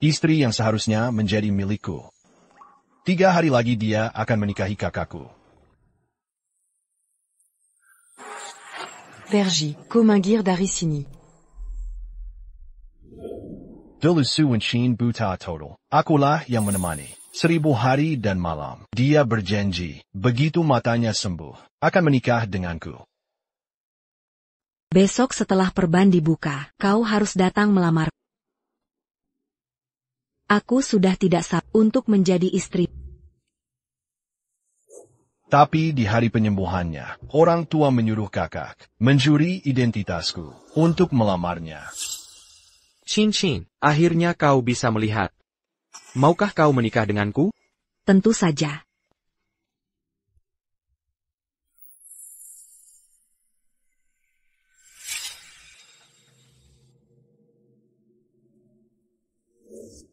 Istri yang seharusnya menjadi milikku. 3 hari lagi dia akan menikahi kakakku. Vergy, Komingir dari sini. Dulu Su Wenshin buta total. Akulah yang menemani. 1000 hari dan malam. Dia berjanji, begitu matanya sembuh, akan menikah denganku. Besok setelah perban dibuka, kau harus datang melamar. Aku sudah tidak sabar untuk menjadi istri. Tapi di hari penyembuhannya, orang tua menyuruh kakak mencuri identitasku untuk melamarnya. Chin, akhirnya kau bisa melihat. Maukah kau menikah denganku? Tentu saja.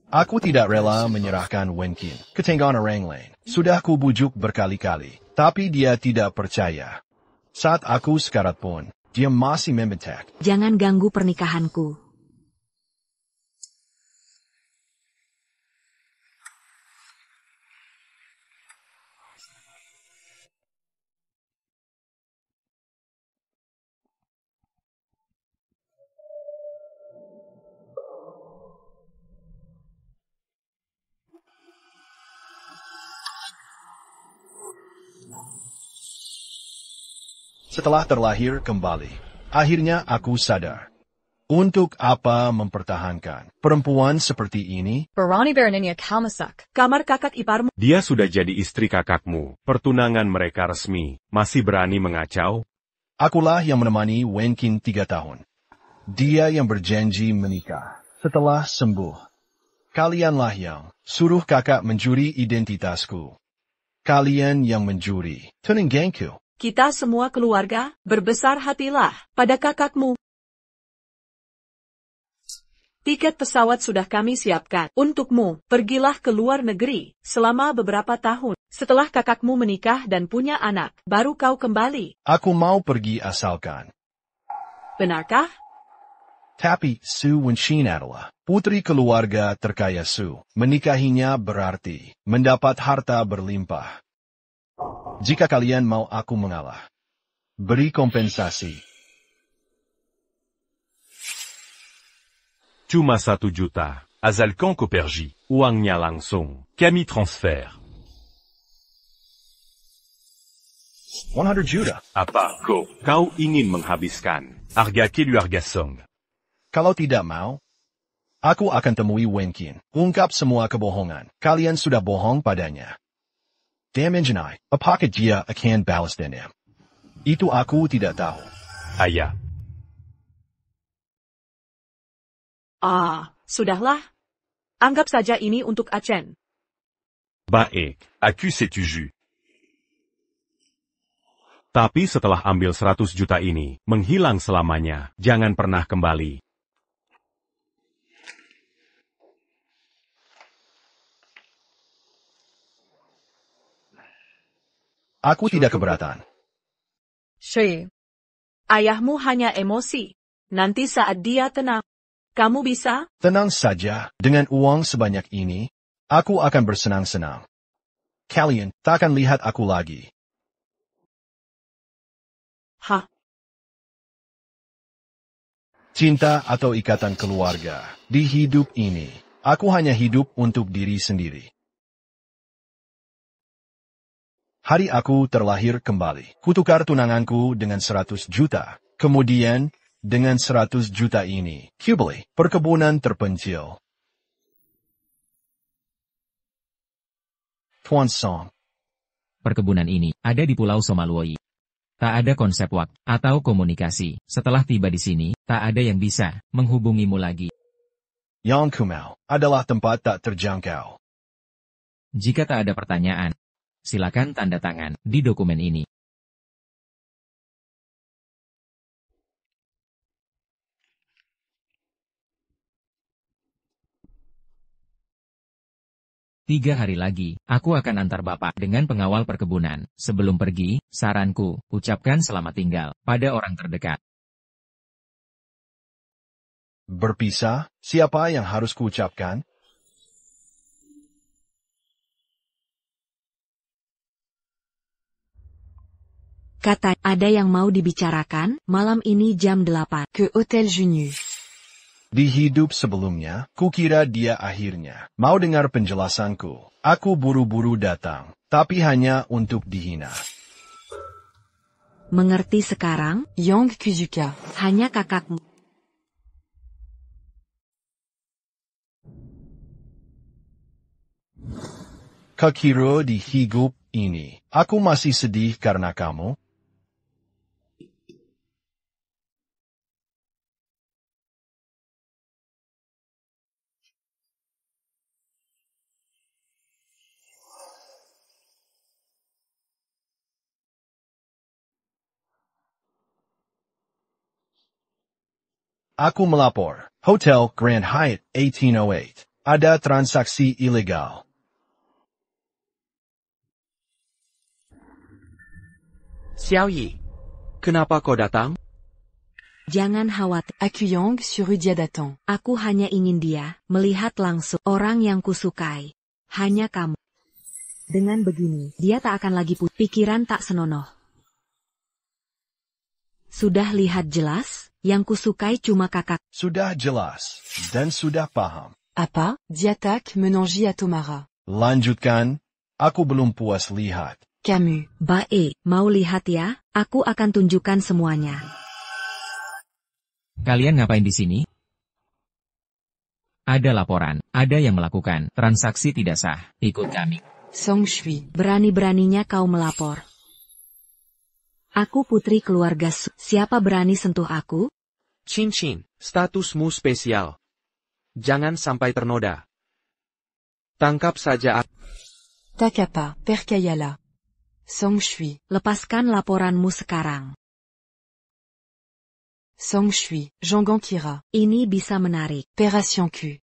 Aku tidak rela menyerahkan Wenqin ke tangan orang lain. Sudah kubujuk berkali-kali, tapi dia tidak percaya. Saat aku sekarat pun, dia masih membentak. Jangan ganggu pernikahanku. Setelah terlahir kembali, akhirnya aku sadar. Untuk apa mempertahankan perempuan seperti ini? Barani Beraninya Kalmasak, kamar kakak iparmu. Dia sudah jadi istri kakakmu. Pertunangan mereka resmi. Masih berani mengacau? Akulah yang menemani Wenqin 3 tahun. Dia yang berjanji menikah setelah sembuh. Kalianlah yang suruh kakak mencuri identitasku. Kalian yang mencuri tunanganku. Kita semua keluarga, berbesar hatilah pada kakakmu. Tiket pesawat sudah kami siapkan untukmu. Pergilah ke luar negeri selama beberapa tahun. Setelah kakakmu menikah dan punya anak, baru kau kembali. Aku mau pergi asalkan. Benarkah? Tapi Su Wenshin adalah putri keluarga terkaya Su. Menikahinya berarti mendapat harta berlimpah. Jika kalian mau aku mengalah, beri kompensasi. Cuma 1 juta. Azalkan Koperji. Uangnya langsung. Kami transfer. 100 juta. Apa kau ingin menghabiskan? Harga kilo harga song. Kalau tidak mau, aku akan temui Wenqin. Ungkap semua kebohongan. Kalian sudah bohong padanya. Damanjanai, apakah dia akan balas dendam? Itu aku tidak tahu. Ayah. Sudahlah. Anggap saja ini untuk Achen. Baik, aku setuju. Tapi setelah ambil 100 juta ini, menghilang selamanya, jangan pernah kembali. Aku tidak keberatan. Shui. Ayahmu hanya emosi. Nanti saat dia tenang, kamu bisa? Tenang saja, dengan uang sebanyak ini, aku akan bersenang-senang. Kalian takkan lihat aku lagi. Hah? Cinta atau ikatan keluarga, di hidup ini, aku hanya hidup untuk diri sendiri. Hari aku terlahir kembali. Kutukar tunanganku dengan 100 juta. Kemudian, dengan 100 juta ini, Kubeli, perkebunan terpencil. Tuan Song. Perkebunan ini ada di Pulau Somaluoi. Tak ada konsep waktu atau komunikasi. Setelah tiba di sini, tak ada yang bisa menghubungimu lagi. Yang Kumau adalah tempat tak terjangkau. Jika tak ada pertanyaan, silakan tanda tangan di dokumen ini. Tiga hari lagi, aku akan antar Bapak dengan pengawal perkebunan. Sebelum pergi, saranku, ucapkan selamat tinggal pada orang terdekat. Berpisah, siapa yang harus kuucapkan? Kata, ada yang mau dibicarakan, malam ini jam 8 ke Hotel Junyu. Di hidup sebelumnya, kukira dia akhirnya mau dengar penjelasanku. Aku buru-buru datang, tapi hanya untuk dihina. Mengerti sekarang? Yang Kuzuka. Hanya kakakmu. Kekira di hidup ini, aku masih sedih karena kamu? Aku melapor. Hotel Grand Hyatt 1808. Ada transaksi ilegal. Xiao Yi, kenapa kau datang? Jangan khawatir. Akuyang sur Udia datang. Aku hanya ingin dia melihat langsung orang yang kusukai. Hanya kamu. Dengan begini, dia tak akan lagi pikiran tak senonoh. Sudah lihat jelas? Yang kusukai cuma kakak. Sudah jelas, dan sudah paham. Apa? Diatak menangi Atomara. Lanjutkan, aku belum puas lihat. Camus. Baik, mau lihat ya? Aku akan tunjukkan semuanya. Kalian ngapain di sini? Ada laporan, ada yang melakukan transaksi tidak sah. Ikut kami. Song Shui. Berani-beraninya kau melapor. Aku putri keluarga Su. Siapa berani sentuh aku? Chin Chin, statusmu spesial. Jangan sampai ternoda. Tangkap saja aku. Takapa. Perkayala. Song Shui. Lepaskan laporanmu sekarang. Song Shui. Jangan kira. Ini bisa menarik. Peration Q.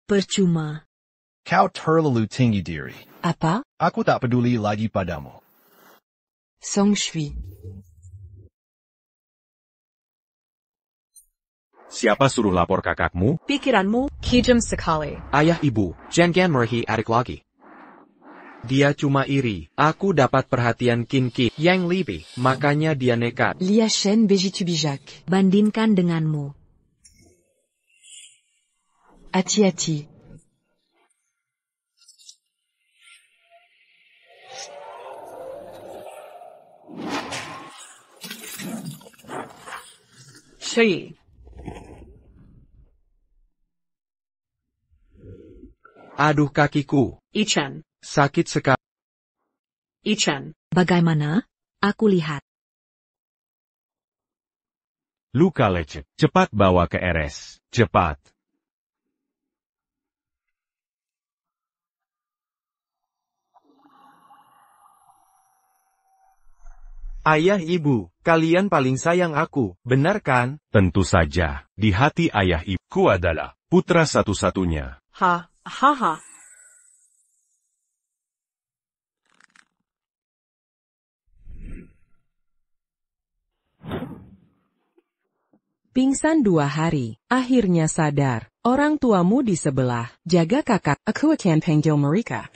Percuma. Kau terlalu tinggi diri. Apa? Aku tak peduli lagi padamu. Song Shui. Siapa suruh lapor kakakmu? Pikiranmu, Kijam sekali. Ayah ibu, jangan merahi adik lagi. Dia cuma iri. Aku dapat perhatian Kinki yang lebih, makanya dia nekat. Lia Shen Bejitu Bijak. Bandingkan denganmu. Hati-hati. Shui. Aduh kakiku, Ichan. sakit sekali. Ichan. Bagaimana? Aku lihat. Luka lecet. Cepat bawa ke RS. Cepat. Ayah ibu, kalian paling sayang aku, benar kan? Tentu saja, di hati ayah ibuku adalah putra satu-satunya. Ha, ha ha. Pingsan 2 hari, akhirnya sadar. Orang tuamu di sebelah, jaga kakak. Aku akan panggil mereka.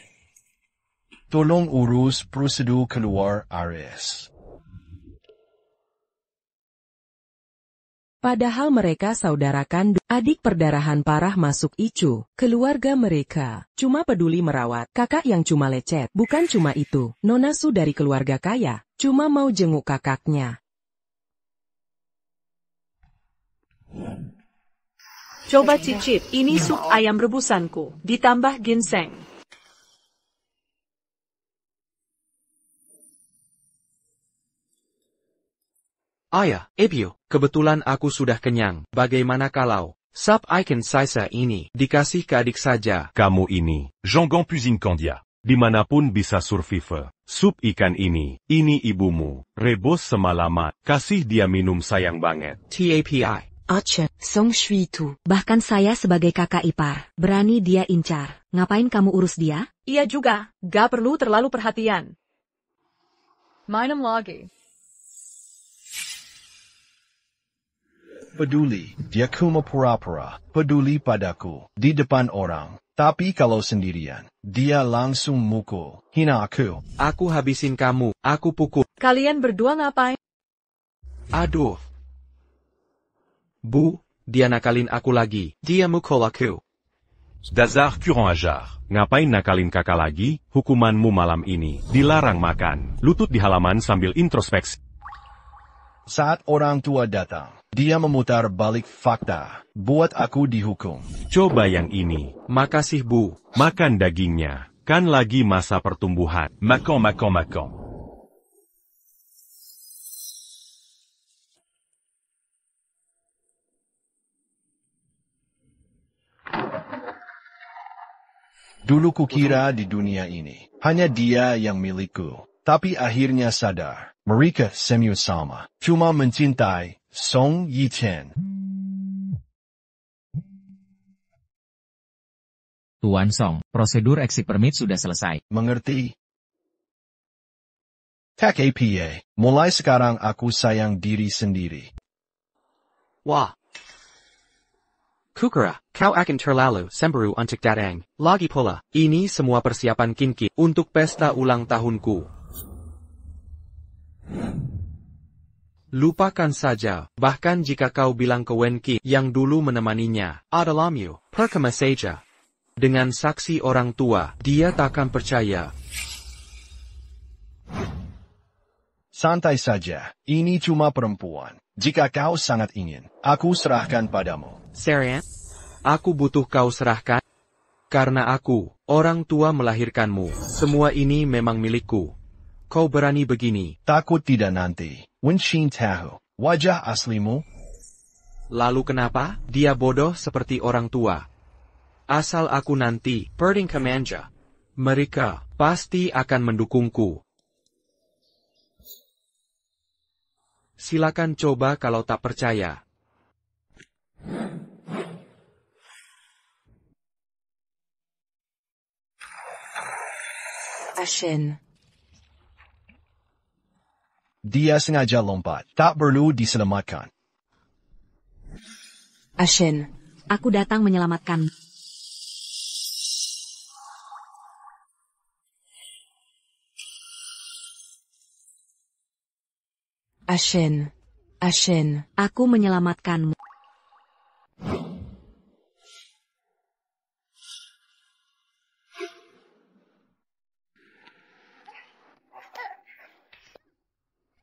Tolong urus prosedur keluar RS. Padahal mereka saudara kandung, adik perdarahan parah masuk Icu, keluarga mereka. Cuma peduli merawat, kakak yang cuma lecet. Bukan cuma itu, Nona Su dari keluarga kaya, cuma mau jenguk kakaknya. Coba cicip, ini sup ayam rebusanku, ditambah ginseng. Ayah, Ebio, kebetulan aku sudah kenyang. Bagaimana kalau sup ikan sisa ini dikasih ke adik saja? Kamu ini, Jongon Pusin Kandia. Dimanapun bisa survive. Sup ikan ini ibumu. Rebus semalaman. Kasih dia minum sayang banget. TAPI. Acha. Song Shui itu. Bahkan saya sebagai kakak ipar, berani dia incar. Ngapain kamu urus dia? Iya juga, gak perlu terlalu perhatian. Minum lagi. Peduli, dia cuma pura-pura. Peduli padaku, di depan orang. Tapi kalau sendirian, dia langsung mukul. Hina aku. Aku habisin kamu, aku pukul. Kalian berdua ngapain? Aduh. Bu, dia nakalin aku lagi. Dia mukul aku. Dazar Kurang Ajar. Ngapain nakalin kakak lagi? Hukumanmu malam ini. Dilarang makan. Lutut di halaman sambil introspeksi. Saat orang tua datang, dia memutar balik fakta. Buat aku dihukum. Coba yang ini. Makasih Bu. Makan dagingnya. Kan lagi masa pertumbuhan. Makan. Dulu kukira di dunia ini, hanya dia yang milikku. Tapi akhirnya sadar, mereka semua sama. Cuma mencintai Song Yichen. Tuan Song, prosedur exit permit sudah selesai. Mengerti? Tak apa, mulai sekarang aku sayang diri sendiri. Wah. Kukura, kau akan terlalu cemburu untuk datang. Lagi pula, ini semua persiapan Kinki untuk pesta ulang tahunku. Lupakan saja, bahkan jika kau bilang ke Wenki yang dulu menemaninya, adalah Miu, percuma saja. Dengan saksi orang tua, dia takkan percaya. Santai saja, ini cuma perempuan. Jika kau sangat ingin, aku serahkan padamu. Serian? Aku butuh kau serahkan? Karena aku, orang tua melahirkanmu, semua ini memang milikku. Kau berani begini. Takut tidak nanti. Wenshin tahu, wajah aslimu? Lalu kenapa? Dia bodoh seperti orang tua. Asal aku nanti, perding kemanja. Mereka, pasti akan mendukungku. Silakan coba kalau tak percaya. Ashen. Dia sengaja lompat, tak perlu diselamatkan. Ashen. Aku datang menyelamatkan. Ashen. Ashen. Aku menyelamatkanmu.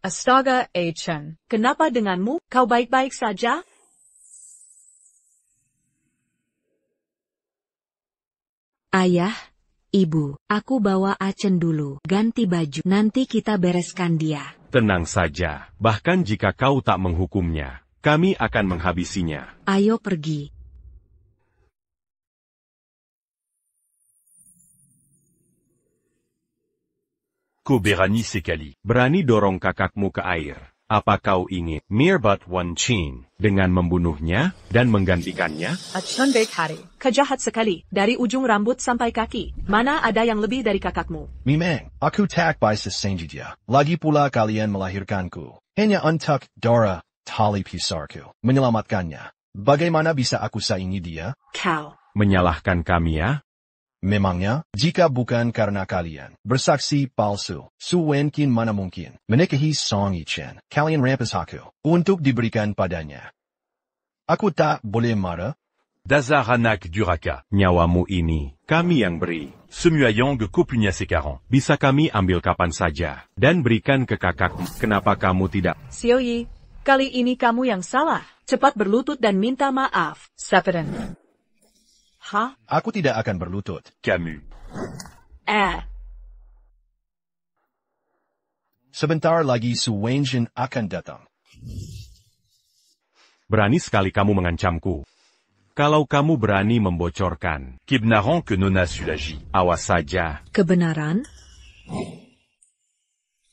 Astaga, Chen. Kenapa denganmu? Kau baik-baik saja? Ayah, Ibu, aku bawa Achen dulu. Ganti baju. Nanti kita bereskan dia. Tenang saja. Bahkan jika kau tak menghukumnya, kami akan menghabisinya. Ayo pergi. Ku berani sekali. Berani dorong kakakmu ke air. Apa kau ingin Mirbat Wan Chin dengan membunuhnya dan menggantikannya? Achen Bekhari, kejahat sekali. Dari ujung rambut sampai kaki. Mana ada yang lebih dari kakakmu? Memang, aku tak bisa sengaja. Lagi pula kalian melahirkanku. Hanya untuk Dora, tali pisarku, menyelamatkannya. Bagaimana bisa aku saingi dia? Kau. Menyalahkan kami ya? Memangnya, jika bukan karena kalian bersaksi palsu, Su Wenkin mana mungkin menikahi Song Yichen. Kalian rampas aku untuk diberikan padanya. Aku tak boleh marah. Dazar anak duraka. Nyawamu ini, kami yang beri. Semua yang ke punya sekarang. Bisa kami ambil kapan saja. Dan berikan ke kakakmu. Kenapa kamu tidak? Xiaoyi, kali ini kamu yang salah. Cepat berlutut dan minta maaf. Sepeden. Hah? Aku tidak akan berlutut. Camus. Sebentar lagi Su Wenjin akan datang. Berani sekali kamu mengancamku. Kalau kamu berani membocorkan, Kibnaron ke Nona Sulaji. Awas saja. Kebenaran?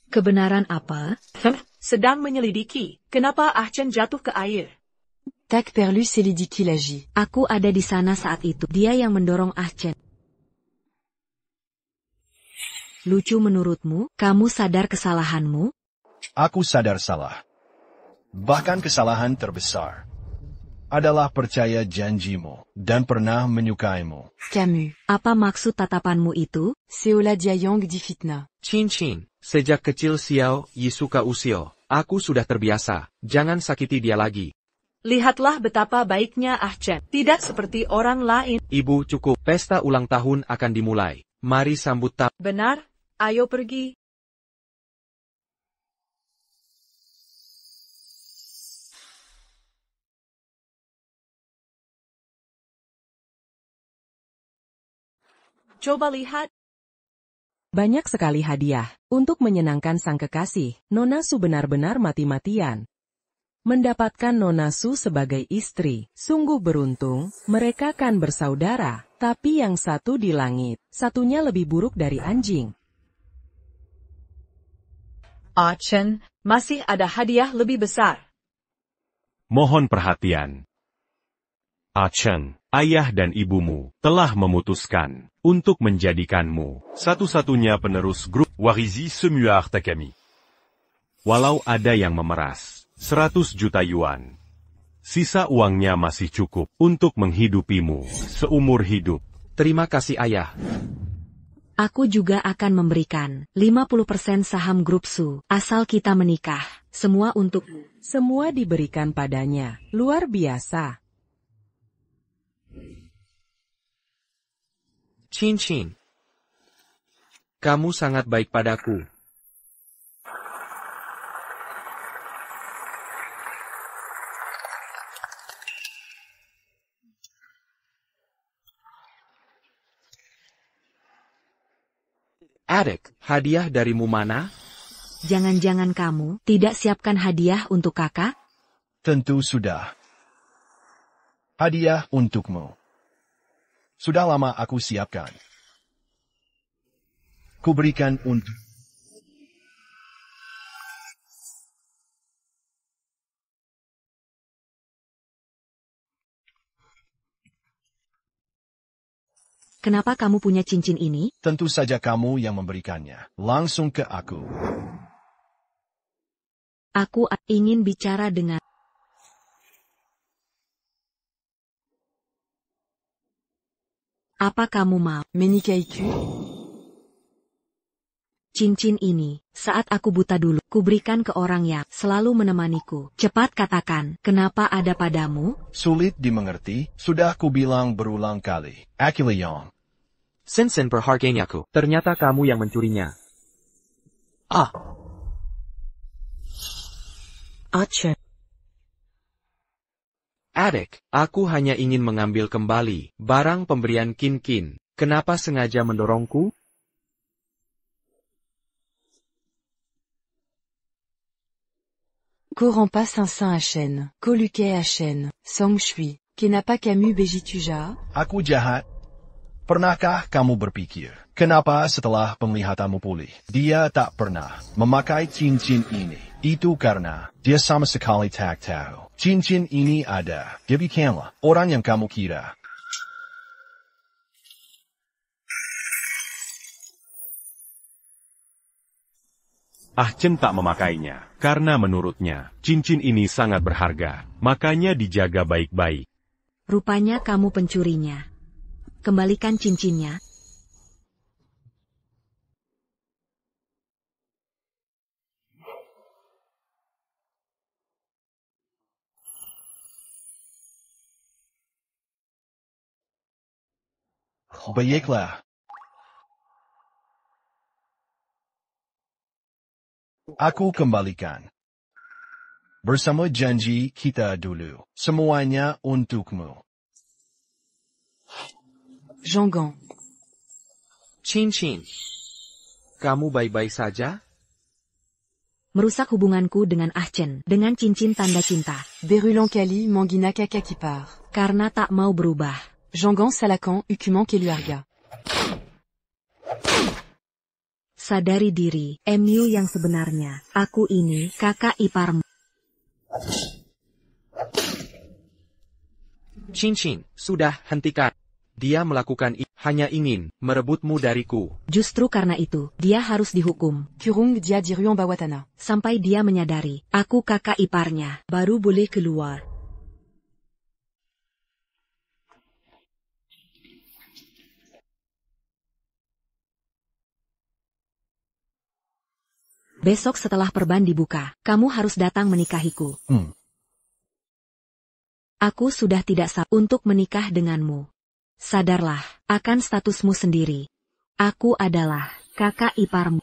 Kebenaran apa? Sedang menyelidiki. Kenapa Achen jatuh ke air? Tak perlu selidiki lagi. Aku ada di sana saat itu. Dia yang mendorong Achen. Lucu menurutmu? Kamu sadar kesalahanmu? Aku sadar salah. Bahkan kesalahan terbesar. adalah percaya janjimu dan pernah menyukaimu. Camus. Apa maksud tatapanmu itu? Seola Diayong di fitnah. Chin, sejak kecil Xiao Yi suka Usio. Aku sudah terbiasa, jangan sakiti dia lagi. Lihatlah betapa baiknya Ah Chen. Tidak seperti orang lain. Ibu, cukup. Pesta ulang tahun akan dimulai. Mari sambut tamu. Benar, ayo pergi. Coba lihat. Banyak sekali hadiah. Untuk menyenangkan sang kekasih, Nona Su benar-benar mati-matian. Mendapatkan Nona Su sebagai istri, sungguh beruntung, mereka kan bersaudara, tapi yang satu di langit, satunya lebih buruk dari anjing. Ah Chen, masih ada hadiah lebih besar. Mohon perhatian. Ah Chen, ayah dan ibumu telah memutuskan untuk menjadikanmu satu-satunya penerus grup Warizi Semuar Takami. Walau ada yang memeras 100 juta yuan, sisa uangnya masih cukup untuk menghidupimu seumur hidup. Terima kasih ayah. Aku juga akan memberikan 50% saham grup Su, asal kita menikah. Semua untukmu. Semua diberikan padanya, luar biasa. Chin, kamu sangat baik padaku. Adik, hadiah darimu mana? Jangan-jangan kamu tidak siapkan hadiah untuk kakak? Tentu sudah. Hadiah untukmu. Sudah lama aku siapkan. Kuberikan untuk... Kenapa kamu punya cincin ini? Tentu saja kamu yang memberikannya. Langsung ke aku. Aku ingin bicara dengan... Apa kamu mau? Menikaiku? Cincin ini, saat aku buta dulu, kuberikan ke orang yang selalu menemaniku. Cepat katakan, kenapa ada padamu? Sulit dimengerti, sudah kubilang berulang kali. Akiliong. Sensen perhargaanku. Ternyata kamu yang mencurinya. Ah Chen. Adik, aku hanya ingin mengambil kembali barang pemberian Kin. Kenapa sengaja mendorongku? Corampa 500 Achen, Koluke Achen, Song Shui, Kenapa Camus Bejituja? Aku jahat. Pernahkah kamu berpikir, kenapa setelah penglihatanmu pulih, dia tak pernah memakai cincin ini? Itu karena dia sama sekali tak tahu. Cincin ini ada. Demikianlah orang yang kamu kira. Ah Chen tak memakainya, karena menurutnya, cincin ini sangat berharga, makanya dijaga baik-baik. Rupanya kamu pencurinya. Kembalikan cincinnya. Baiklah. Aku kembalikan. Bersama janji kita dulu. Semuanya untukmu. Jangan. Chin, kamu baik-baik saja? Merusak hubunganku dengan Ah Chen, dengan cincin tanda cinta. Berulan Kali Mangina Kaka Kipar. Karena tak mau berubah. Jangan Salakan Ukuman Keluarga. Sadari diri, MU yang sebenarnya. Aku ini kakak iparmu. Chin, sudah, hentikan. Dia melakukan hanya ingin merebutmu dariku. Justru karena itu, dia harus dihukum. Kurung Dia Diruan Bawatana. Sampai dia menyadari, aku kakak iparnya, baru boleh keluar. Besok setelah perban dibuka, kamu harus datang menikahiku. Aku sudah tidak sabar untuk menikah denganmu. Sadarlah akan statusmu sendiri. Aku adalah kakak iparmu.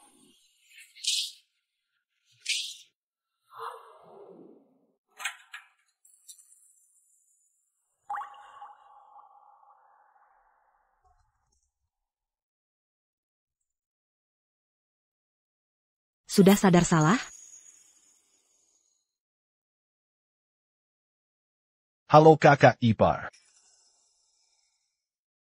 Sudah sadar salah? Halo kakak ipar.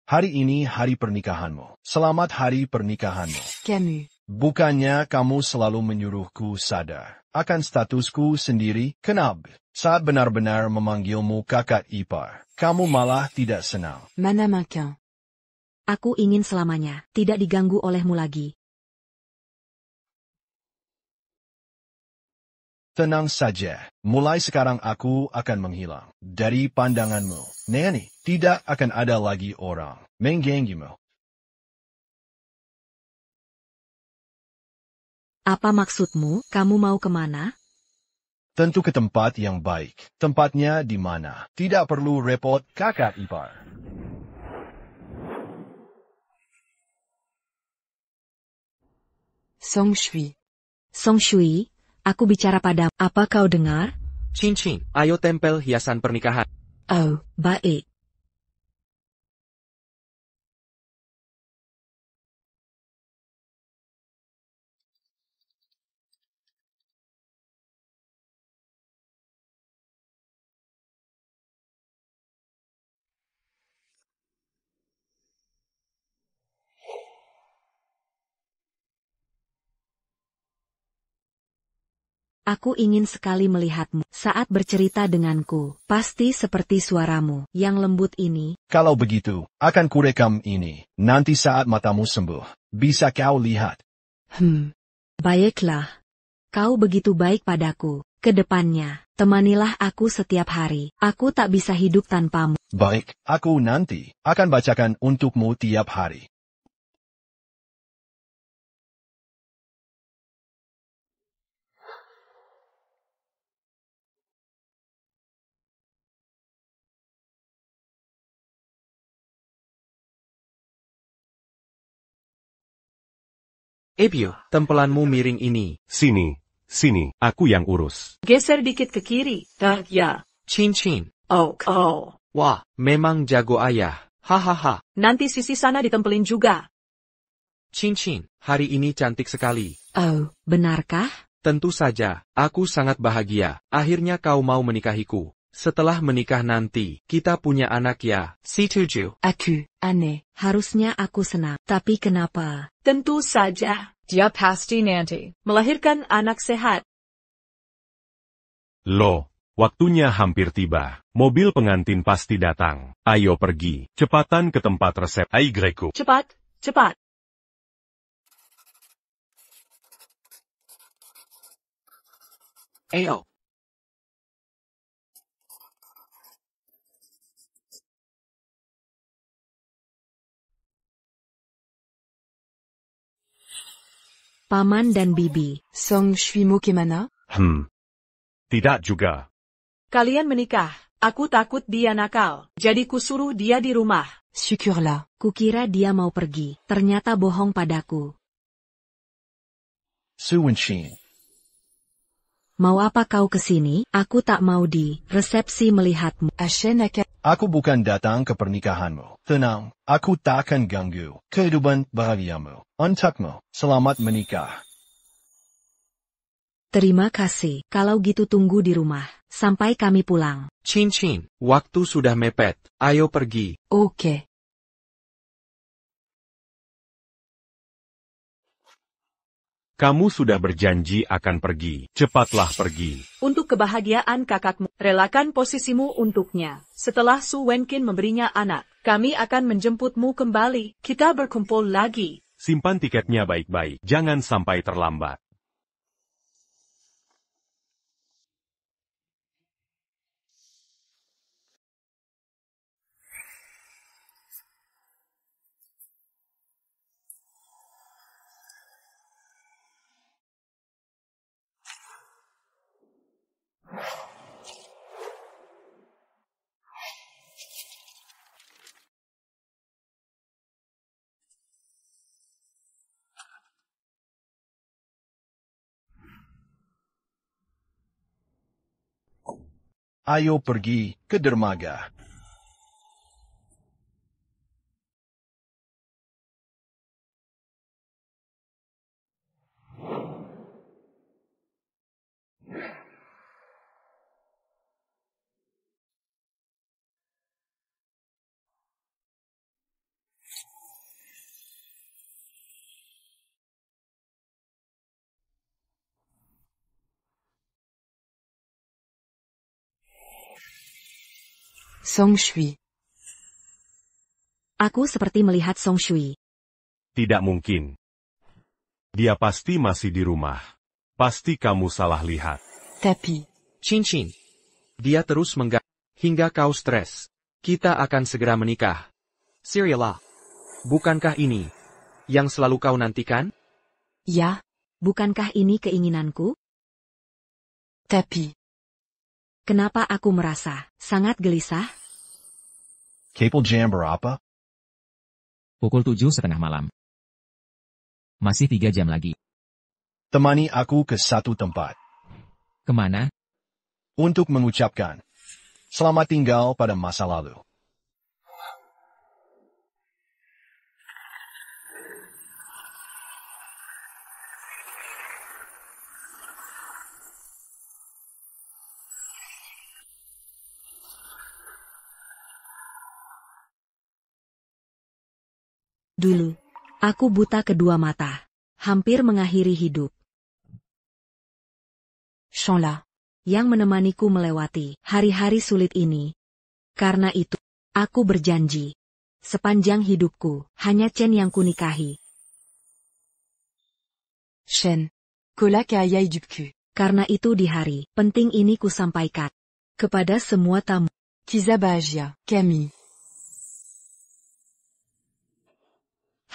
Hari ini hari pernikahanmu. Selamat hari pernikahanmu. Camus. Bukannya kamu selalu menyuruhku sadar akan statusku sendiri? Kenapa saat benar-benar memanggilmu kakak ipar, kamu malah tidak senang? Mana mannequin. Aku ingin selamanya tidak diganggu olehmu lagi. Tenang saja, mulai sekarang aku akan menghilang dari pandanganmu. Nani, tidak akan ada lagi orang mengganggumu. Apa maksudmu? Kamu mau kemana? Tentu ke tempat yang baik. Tempatnya di mana? Tidak perlu repot, kakak ipar. Song Shui. Song Shui, aku bicara padamu. Apa kau dengar? Cincin, ayo tempel hiasan pernikahan. Oh, baik. Aku ingin sekali melihatmu saat bercerita denganku. Pasti seperti suaramu yang lembut ini. Kalau begitu, akan kurekam ini. Nanti saat matamu sembuh, bisa kau lihat. Baiklah. Kau begitu baik padaku. Kedepannya, temanilah aku setiap hari. Aku tak bisa hidup tanpamu. Baik, aku nanti akan bacakan untukmu tiap hari. Ebio, tempelanmu miring ini. Sini, aku yang urus. Geser dikit ke kiri. Ya. Cincin. Oh. Wah, memang jago ayah. Hahaha. Nanti sisi sana ditempelin juga. Cincin, hari ini cantik sekali. Oh, benarkah? Tentu saja, aku sangat bahagia. Akhirnya kau mau menikahiku. Setelah menikah nanti, kita punya anak ya. Setuju. Aku, aneh. Harusnya aku senang. Tapi kenapa? Tentu saja. Dia pasti nanti melahirkan anak sehat. Loh, waktunya hampir tiba. Mobil pengantin pasti datang. Ayo pergi, cepatan ke tempat resep Aigreko. Cepat. Ayo. Paman dan Bibi. Song Shui Mokemana. Tidak juga. Kalian menikah. Aku takut dia nakal. Jadi kusuruh dia di rumah. Syukurlah. Kukira dia mau pergi. Ternyata bohong padaku. Su Wenshin. Mau apa kau kesini? Aku tak mau di resepsi melihatmu. Ashen Aka. Aku bukan datang ke pernikahanmu. Tenang, aku tak akan ganggu kehidupan bahagiamu. Untukmu, selamat menikah. Terima kasih. Kalau gitu tunggu di rumah. Sampai kami pulang. Cincin, waktu sudah mepet. Ayo pergi. Oke. Kamu sudah berjanji akan pergi. Cepatlah pergi. Untuk kebahagiaan kakakmu, relakan posisimu untuknya. Setelah Su Wenqin memberinya anak, kami akan menjemputmu kembali. Kita berkumpul lagi. Simpan tiketnya baik-baik. Jangan sampai terlambat. Ayo pergi ke dermaga. Song Shui. Aku seperti melihat Song Shui. Tidak mungkin. Dia pasti masih di rumah. Pasti kamu salah lihat. Tapis. Cincin. Dia terus hingga kau stres. Kita akan segera menikah. Cyrilla. Bukankah ini yang selalu kau nantikan? Ya. Bukankah ini keinginanku? Tapis. Kenapa aku merasa sangat gelisah? Kapal jam berapa? Pukul 7:30 malam. Masih 3 jam lagi. Temani aku ke satu tempat. Kemana? Untuk mengucapkan selamat tinggal pada masa lalu. Dulu, aku buta kedua mata. Hampir mengakhiri hidup. Chant-la. Yang menemaniku melewati hari-hari sulit ini. Karena itu, aku berjanji. Sepanjang hidupku, hanya Chen yang kunikahi. Chen. Kolak à Ayaï Dupku. Karena itu di hari penting ini kusampaikan kepada semua tamu. Kizabahagia. Camille.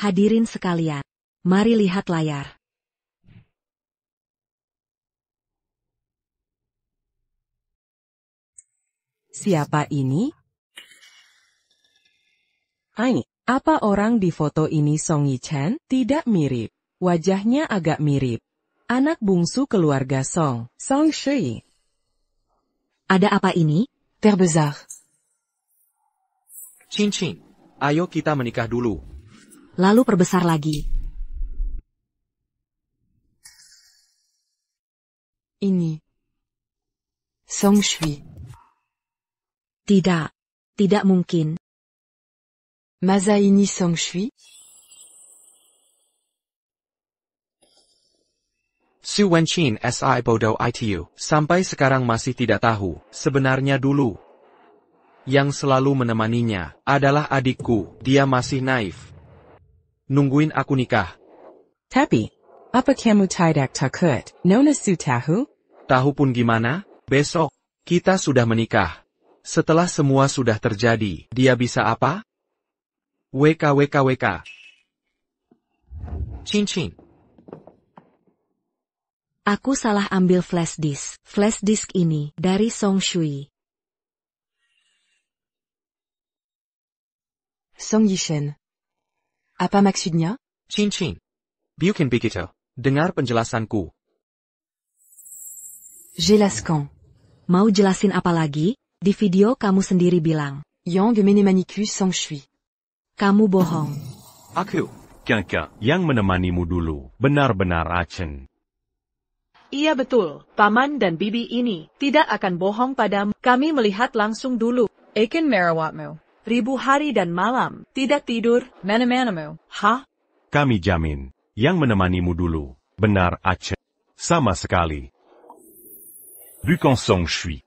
Hadirin sekalian, mari lihat layar. Siapa ini? Hai, apa orang di foto ini Song Yi-chen? Tidak mirip. Wajahnya agak mirip. Anak bungsu keluarga Song, Song Shui. Ada apa ini? Terbesar. Cincin. Ayo kita menikah dulu. Lalu perbesar lagi. Ini. Song Shui. Tidak. Tidak mungkin. Masa ini Song Shui? Su Wenchin Si Bodo Itu, sampai sekarang masih tidak tahu, sebenarnya dulu. Yang selalu menemaninya, adalah adikku, dia masih naif. Nungguin aku nikah. Tapi, apa kamu tidak takut, Nona Su tahu? Tahu pun gimana, besok, kita sudah menikah. Setelah semua sudah terjadi, dia bisa apa? WKWKWK. Cincin. Aku salah ambil flash disk. Flash disk ini dari Song Shui. Song Yi-chen. Apa maksudnya? Cincin. Bukan begitu. Dengar penjelasanku. Jelaskan. Mau jelasin apa lagi? Di video kamu sendiri bilang. Yang menemaniku Song Shui. Kamu bohong. Aku. Quelqu'un yang menemanimu dulu, benar-benar Achen. Iya betul, Paman dan Bibi ini tidak akan bohong padamu. Kami melihat langsung dulu. Akan merawatmu. Ribu hari dan malam, tidak tidur. Mana-manamu. Hah? Kami jamin, yang menemanimu dulu, benar Achen. Sama sekali. Bukan Song Shui.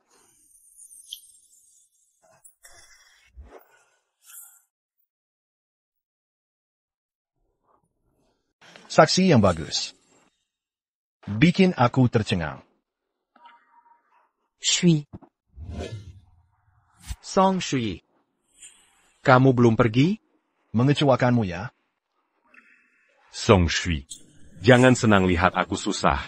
Saksi yang bagus. Bikin aku tercengang. Shui. Song Shui. Kamu belum pergi? Mengecewakanmu ya? Song Shui. Jangan senang lihat aku susah.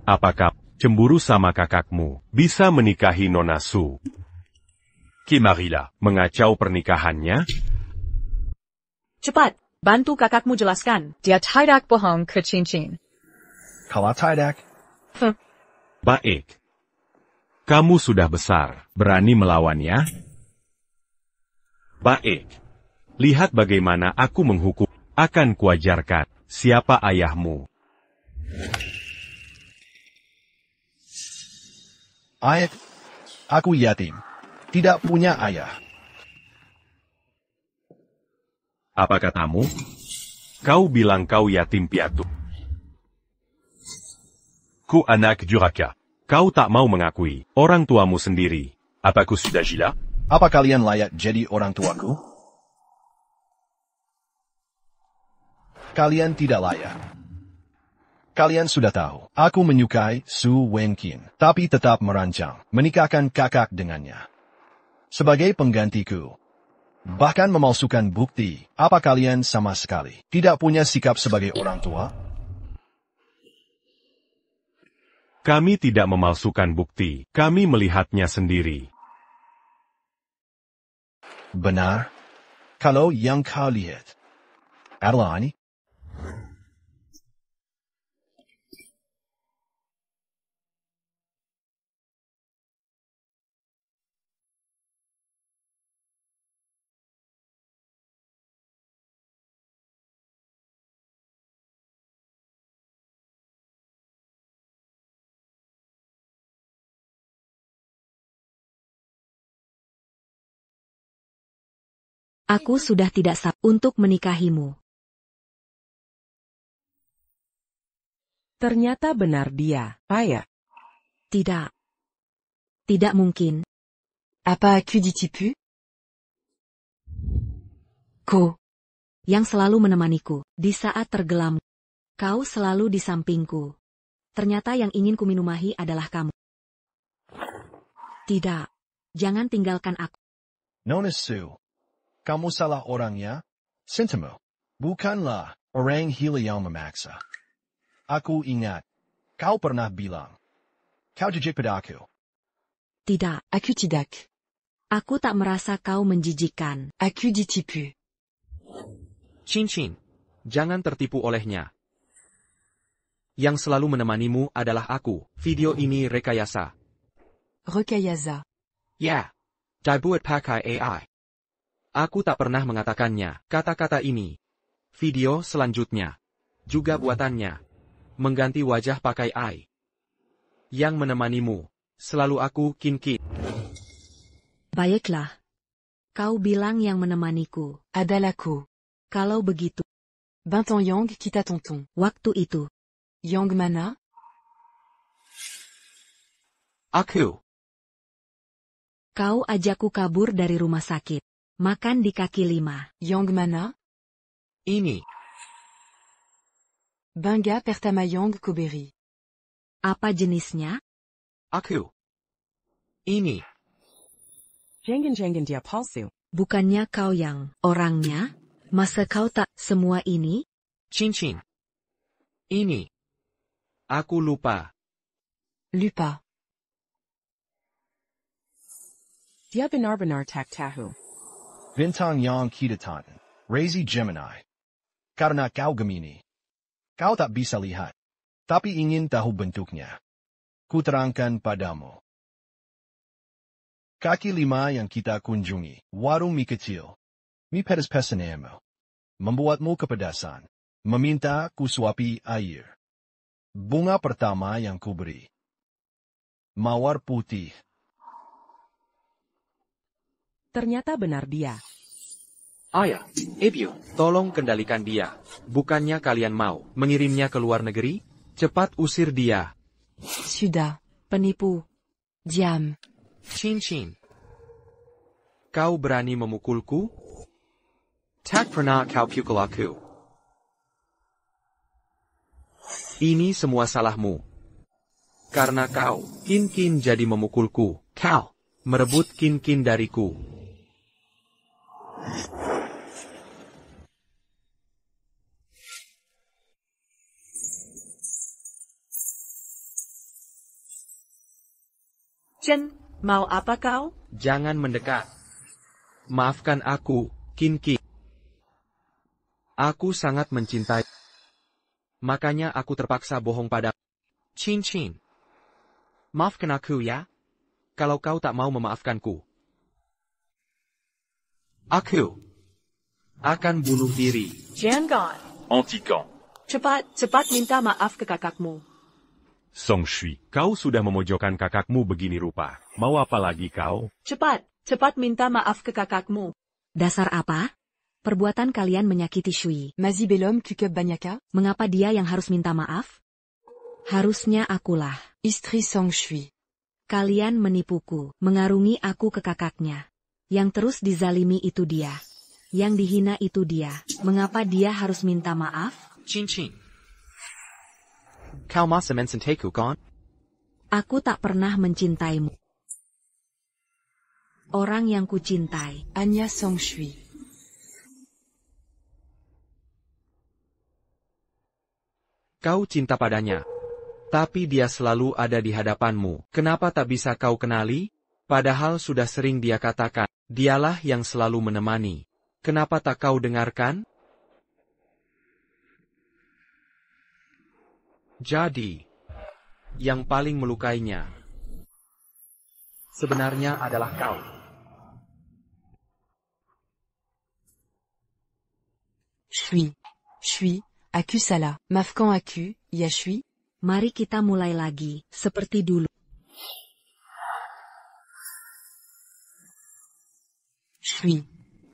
Apakah cemburu sama kakakmu bisa menikahi Nona Su? Kimarila mengacau pernikahannya? Cepat, bantu kakakmu jelaskan. Dia tidak bohong ke Cincin. Kalau tidak, Baik. Kamu sudah besar, berani melawannya? Baik. Lihat bagaimana aku menghukum. Akan kuajarkan siapa ayahmu. Ayah, aku yatim. Tidak punya ayah. Apa katamu? Kau bilang kau yatim piatu. Ku anak durhaka. Kau tak mau mengakui orang tuamu sendiri. Apaku sudah gila? Apa kalian layak jadi orang tuaku? Kalian tidak layak. Kalian sudah tahu, aku menyukai Su Wenqin, tapi tetap merancang menikahkan kakak dengannya. Sebagai penggantiku, bahkan memalsukan bukti, apa kalian sama sekali tidak punya sikap sebagai orang tua? Kami tidak memalsukan bukti, kami melihatnya sendiri. Benar? Kalau yang kau lihat adalah ini? Aku sudah tidak sabar untuk menikahimu. Ternyata benar dia, Aya. Tidak. Tidak mungkin. Apa aku ditipu? Ko. Yang selalu menemaniku di saat tergelam. Kau selalu di sampingku. Ternyata yang ingin kuminumahi adalah kamu. Tidak. Jangan tinggalkan aku. Nona Su, kamu salah orangnya? Sintamu, bukanlah orang gila yang memaksa. Aku ingat, kau pernah bilang, kau jijik padaku. Tidak. Aku tidak. Aku tak merasa kau menjijikkan. Aku ditipu. Chin, jangan tertipu olehnya. Yang selalu menemanimu adalah aku. Video ini rekayasa. Rekayasa. Ya. Dibuat pakai AI. Aku tak pernah mengatakannya, kata-kata ini. Video selanjutnya. Juga buatannya. Mengganti wajah pakai AI. Yang menemanimu. Selalu aku Kin. Baiklah. Kau bilang yang menemaniku. Adalaku. Kalau begitu. Bintan Yang kita tonton. Waktu itu. Yang mana? Aku. Kau ajakku kabur dari rumah sakit. Makan di kaki 5. Yang mana? Ini. Bangga pertama Yang Koberi. Apa jenisnya? Aku. Ini. Jangan dia palsu. Bukannya kau yang orangnya? Masa kau tak semua ini? Chin. Ini. Aku lupa. Lupa. Dia benar-benar tak tahu. Bintang yang kita tonton, Razi Gemini. Karena kau Gemini. Kau tak bisa lihat, tapi ingin tahu bentuknya. Kuterangkan padamu. Kaki 5 yang kita kunjungi, warung mie kecil. Mie pedas-pesanmu. Membuatmu kepedasan. Meminta ku suapi air. Bunga pertama yang kuberi. Mawar putih. Ternyata benar dia. Ayah, Ibu, tolong kendalikan dia. Bukannya kalian mau mengirimnya ke luar negeri? Cepat usir dia. Sudah. Penipu. Diam. Chin. Kau berani memukulku? Tak pernah kau pukul aku. Ini semua salahmu. Karena kau, Kin jadi memukulku. Kau merebut Kin dariku. Chen, mau apa kau? Jangan mendekat. Maafkan aku, Kin. Aku sangat mencintai. Makanya aku terpaksa bohong pada Chin. Maafkan aku ya. kalau kau tak mau memaafkanku. Aku akan bunuh diri. Jiangan, Antikan. cepat minta maaf ke kakakmu. Song Shui, kau sudah memojokkan kakakmu begini rupa. Mau apa lagi kau? Cepat minta maaf ke kakakmu. Dasar apa? Perbuatan kalian menyakiti Shui. Mazi Belom Kukub Banyaka? Mengapa dia yang harus minta maaf? Harusnya akulah. Istri Song Shui. Kalian menipuku, mengarungi aku ke kakaknya. Yang terus dizalimi itu dia. Yang dihina itu dia. Mengapa dia harus minta maaf? Chin. Kau masa mencintai-ku kan? Aku tak pernah mencintaimu. Orang yang kucintai. Anya Song Shui. Kau cinta padanya. Tapi dia selalu ada di hadapanmu. Kenapa tak bisa kau kenali? Padahal sudah sering dia katakan, dialah yang selalu menemani. Kenapa tak kau dengarkan? Jadi, yang paling melukainya sebenarnya adalah kau. Shui, Aku Salah. Mafkan Aku, Ya Shui. Mari kita mulai lagi, seperti dulu. Shui.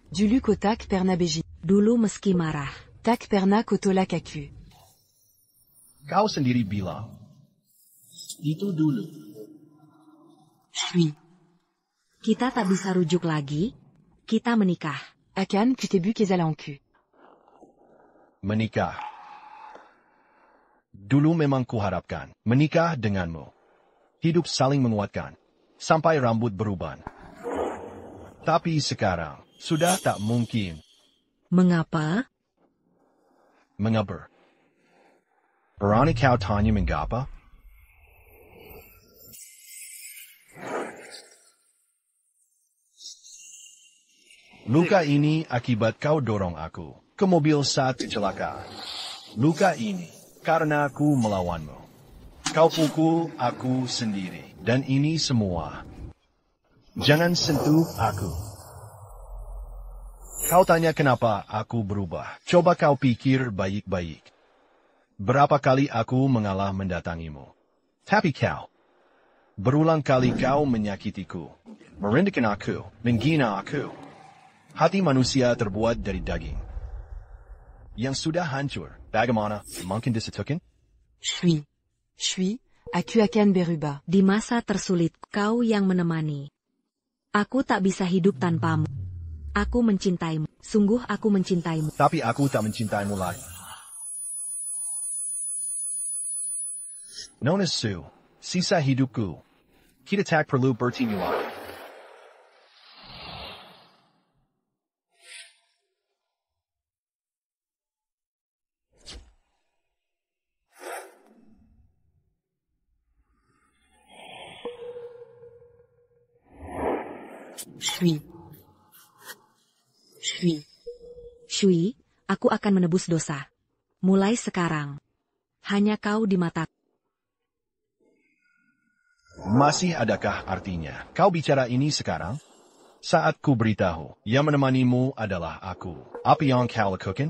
Dulu Kotak Perna Beji. Dulu meski marah. Tak Perna Kotolak Aku. Kau sendiri bilang. Itu dulu. Shui. Kita tak bisa rujuk lagi. Kita menikah. Akan Kutebu Kezalanku. Menikah. Dulu memang kuharapkan menikah denganmu. Hidup saling menguatkan. Sampai rambut beruban. Tapi sekarang, sudah tak mungkin. Mengapa? Mengapa? Berani kau tanya mengapa? Luka ini akibat kau dorong aku ke mobil saat kecelakaan. Luka ini karena aku melawanmu. Kau pukul aku sendiri. Dan ini semua. Jangan sentuh aku. Kau tanya kenapa aku berubah. Coba kau pikir baik-baik. Berapa kali aku mengalah mendatangimu. Tapi kau. Berulang kali kau menyakitiku. Merendahkan aku. Menghina aku. Hati manusia terbuat dari daging. Yang sudah hancur. Bagaimana mungkin disatukan? Shui, Aku akan berubah. Di masa tersulit, kau yang menemani. Aku tak bisa hidup tanpamu. Aku mencintaimu. Sungguh aku mencintaimu. Tapi aku tak mencintaimu lagi. Nona Su, sisa hidupku. Kita tak perlu bertemu lagi. Shui, aku akan menebus dosa. Mulai sekarang. Hanya kau di mataku. Masih adakah artinya? Kau bicara ini sekarang? Saat ku beritahu, yang menemanimu adalah aku. Apa yang kau lakukan?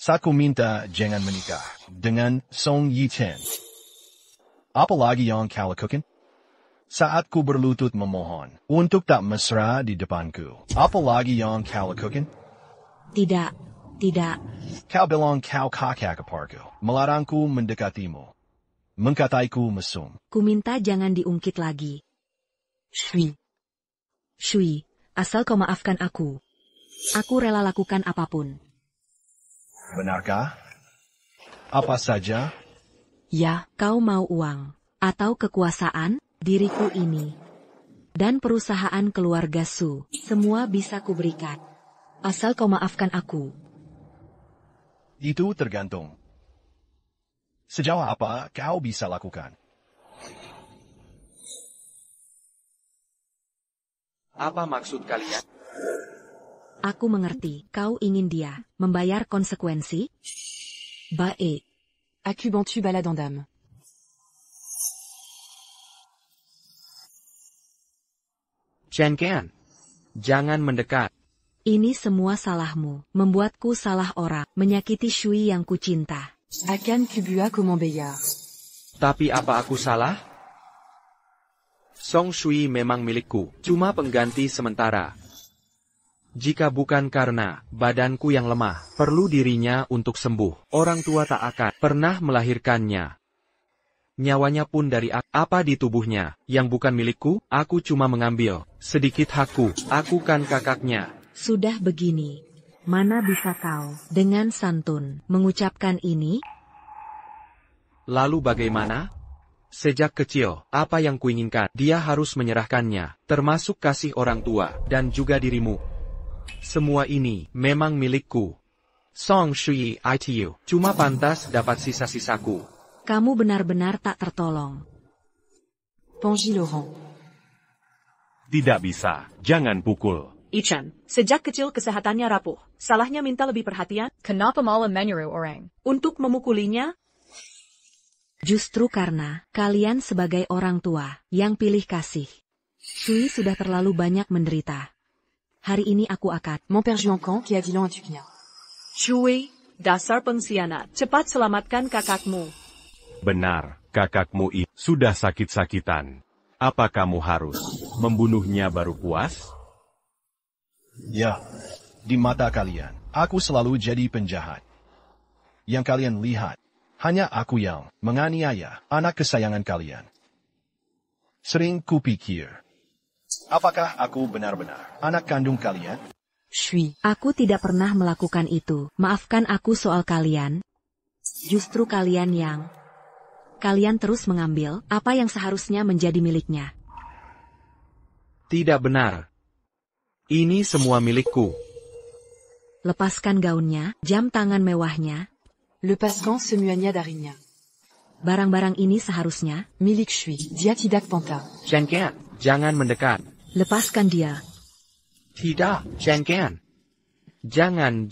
Saat ku minta jangan menikah dengan Song Yi-chen. Apa lagi yang kau lakukan? Saat ku berlutut memohon untuk tak mesra di depanku. Apa lagi yang kau lakukan? Tidak. Kau bilang kau kakak keparku. Melarangku mendekatimu. Mengkataiku mesum. Ku minta jangan diungkit lagi. Shui, asal kau maafkan aku. Aku rela lakukan apapun. Benarkah? Apa saja? Ya, kau mau uang. Atau kekuasaan? Diriku ini. Dan perusahaan keluarga Su. Semua bisa kuberikan. Asal kau maafkan aku. Itu tergantung. Sejauh apa kau bisa lakukan? Apa maksud kalian? Aku mengerti. Kau ingin dia membayar konsekuensi? Baik. Aku bantu baladandam. Shenkan, jangan mendekat. Ini semua salahmu, membuatku salah orang, menyakiti Shui yang kucinta. Akan kubua comme Beya. Tapi apa aku salah? Song Shui memang milikku, cuma pengganti sementara. Jika bukan karena badanku yang lemah, perlu dirinya untuk sembuh, orang tua tak akan pernah melahirkannya. Nyawanya pun dari apa di tubuhnya, yang bukan milikku, aku cuma mengambil sedikit hakku, aku kan kakaknya. Sudah begini, mana bisa kau, dengan santun, mengucapkan ini? Lalu bagaimana? Sejak kecil, apa yang kuinginkan, dia harus menyerahkannya, termasuk kasih orang tua, dan juga dirimu. Semua ini memang milikku. Song Shui itu cuma pantas dapat sisa-sisaku. Kamu benar-benar tak tertolong. Panji Laurent. Tidak bisa, jangan pukul. Ichan, sejak kecil kesehatannya rapuh. Salahnya minta lebih perhatian? Kenapa malah menyuruh orang Untuk memukulinya? Justru karena kalian sebagai orang tua yang pilih kasih. Shui sudah terlalu banyak menderita. Hari ini aku akan. Mon père Juancan qui a dit l'an Tuknya. Shui, dasar pengkhianat. Cepat selamatkan kakakmu. Benar, kakakmu sudah sakit-sakitan. Apa kamu harus membunuhnya baru puas? Ya, di mata kalian, aku selalu jadi penjahat. Yang kalian lihat, hanya aku yang menganiaya anak kesayangan kalian. Sering kupikir, apakah aku benar-benar anak kandung kalian? Shui. Aku tidak pernah melakukan itu. Maafkan aku soal kalian. Justru kalian yang... Kalian terus mengambil apa yang seharusnya menjadi miliknya. Tidak benar. Ini semua milikku. Lepaskan gaunnya, jam tangan mewahnya. Le Pascan Semuanya Darinya. Barang-barang ini seharusnya. Milik Shui. Dia tidak Panta. Shenkan, jangan mendekat. Lepaskan dia. Tidak, Shenkan. Jangan.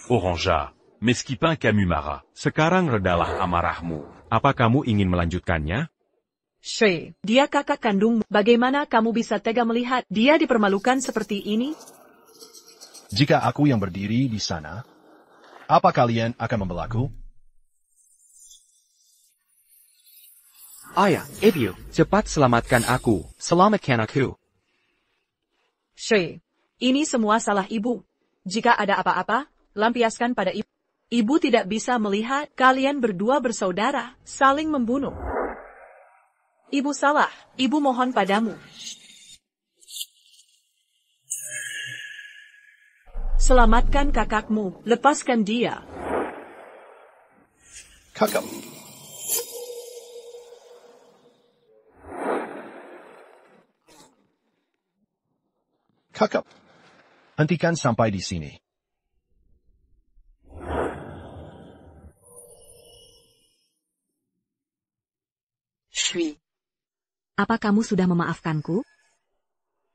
Orangea, meskipun kamu marah, sekarang redalah amarahmu. Apa kamu ingin melanjutkannya? Shui, dia kakak kandungmu. Bagaimana kamu bisa tega melihat dia dipermalukan seperti ini? Jika aku yang berdiri di sana, apa kalian akan membelaku? Ayah, ibu, cepat selamatkan aku. Selamatkan aku. Shui, ini semua salah ibu. Jika ada apa-apa, lampiaskan pada ibu. Ibu tidak bisa melihat kalian berdua bersaudara, saling membunuh. Ibu salah, ibu mohon padamu. Selamatkan kakakmu, lepaskan dia. Kakak. Kakak. Hentikan sampai di sini. Shui. Apa kamu sudah memaafkanku?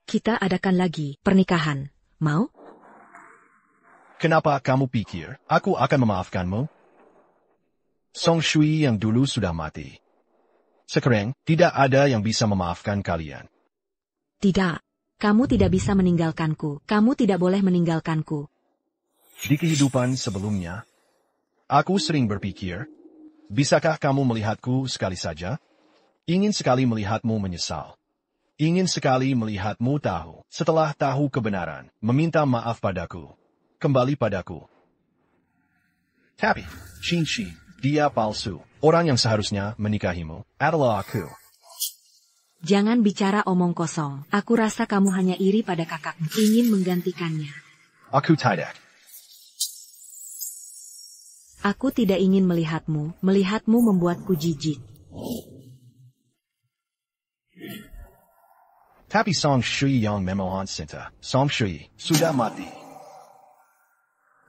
Kita adakan lagi pernikahan. Mau? Kenapa kamu pikir aku akan memaafkanmu? Song Shui yang dulu sudah mati. Sekarang, tidak ada yang bisa memaafkan kalian. Tidak. Kamu tidak bisa meninggalkanku. Kamu tidak boleh meninggalkanku. Di kehidupan sebelumnya, aku sering berpikir, bisakah kamu melihatku sekali saja? Ingin sekali melihatmu menyesal. Ingin sekali melihatmu tahu, setelah tahu kebenaran, meminta maaf padaku. Kembali padaku. Tapi, Shin-Shi, dia palsu. Orang yang seharusnya menikahimu adalah aku. Jangan bicara omong kosong. Aku rasa kamu hanya iri pada kakakmu. Ingin menggantikannya. Aku tidak. Aku tidak ingin melihatmu. Melihatmu membuatku jijik. Tapi Song Shui yang memohon cinta. Song Shui sudah mati.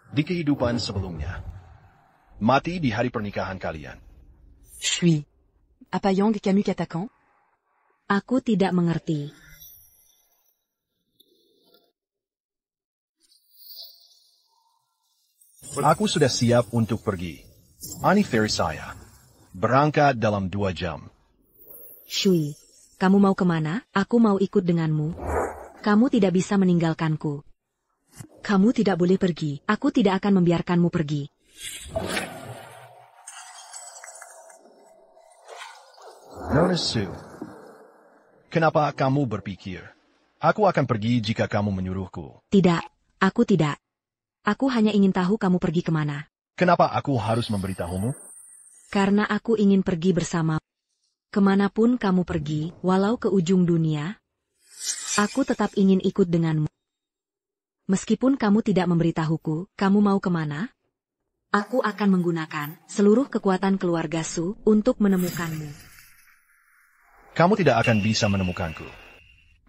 Di kehidupan sebelumnya. Mati di hari pernikahan kalian. Shui. Apayang Camus Katakan? Aku tidak mengerti. Aku sudah siap untuk pergi. Anniversary saya. Berangkat dalam 2 jam. Shui, kamu mau kemana? Aku mau ikut denganmu. Kamu tidak bisa meninggalkanku. Kamu tidak boleh pergi. Aku tidak akan membiarkanmu pergi. Nona Su, kenapa kamu berpikir aku akan pergi jika kamu menyuruhku? Tidak, aku tidak. Aku hanya ingin tahu kamu pergi kemana. Kenapa aku harus memberitahumu? Karena aku ingin pergi bersama. Kemanapun kamu pergi, walau ke ujung dunia, aku tetap ingin ikut denganmu. Meskipun kamu tidak memberitahuku, kamu mau kemana? Aku akan menggunakan seluruh kekuatan keluarga Su untuk menemukanmu. Kamu tidak akan bisa menemukanku.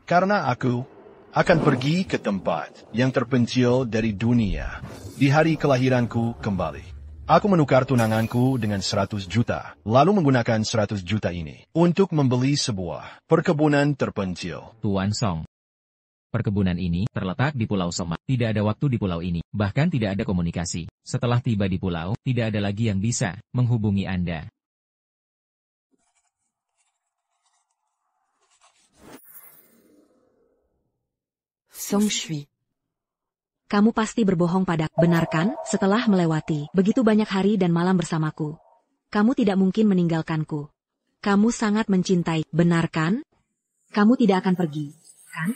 Karena aku akan pergi ke tempat yang terpencil dari dunia di hari kelahiranku kembali. Aku menukar tunanganku dengan 100 juta, lalu menggunakan 100 juta ini untuk membeli sebuah perkebunan terpencil. Tuan Song. Perkebunan ini terletak di Pulau Soma. Tidak ada waktu di pulau ini, bahkan tidak ada komunikasi. Setelah tiba di pulau, tidak ada lagi yang bisa menghubungi Anda. Song Shui. Kamu pasti berbohong padaku, benar kan? Setelah melewati begitu banyak hari dan malam bersamaku, kamu tidak mungkin meninggalkanku. Kamu sangat mencintai, benar kan? Kamu tidak akan pergi, kan?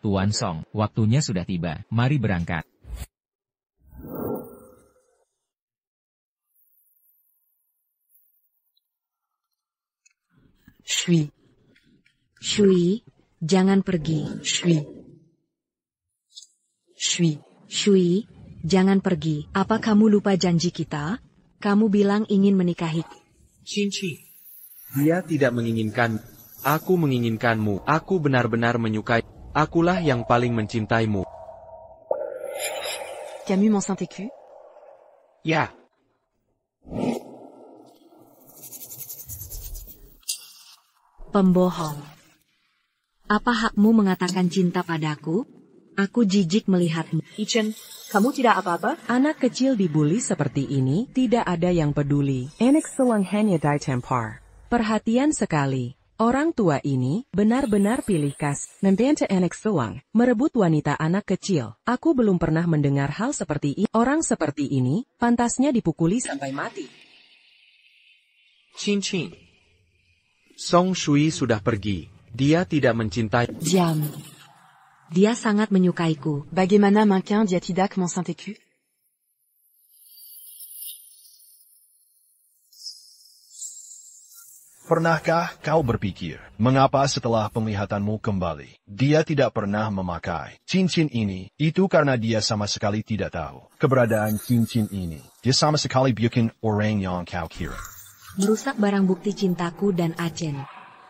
Tuan Song, waktunya sudah tiba. Mari berangkat. Shui. Shui, jangan pergi. Shui. Shui. Shui, jangan pergi. Apa kamu lupa janji kita? Kamu bilang ingin menikahi. Cinci. Dia tidak menginginkan. Aku menginginkanmu. Aku benar-benar menyukai. Akulah yang paling mencintaimu. Camus mon Saint-Écu? Ya. Pembohong. Apa hakmu mengatakan cinta padaku? Aku jijik melihatmu. Ichen, kamu tidak apa-apa? Anak kecil dibully seperti ini, tidak ada yang peduli. Anak selang hanya ditempar. Perhatian sekali. Orang tua ini benar-benar pilih kas, membela anak selang, merebut wanita anak kecil. Aku belum pernah mendengar hal seperti ini. Orang seperti ini, pantasnya dipukuli sampai mati. Cinci. Song Shui sudah pergi. Dia tidak mencintai. Diam. Dia sangat menyukaiku. Bagaimana mungkin dia tidak mon Saint-Écu? Pernahkah kau berpikir, mengapa setelah penglihatanmu kembali, dia tidak pernah memakai cincin ini? Itu karena dia sama sekali tidak tahu keberadaan cincin ini. Dia sama sekali bukan orang yang kau kira. Merusak barang bukti cintaku dan Achen.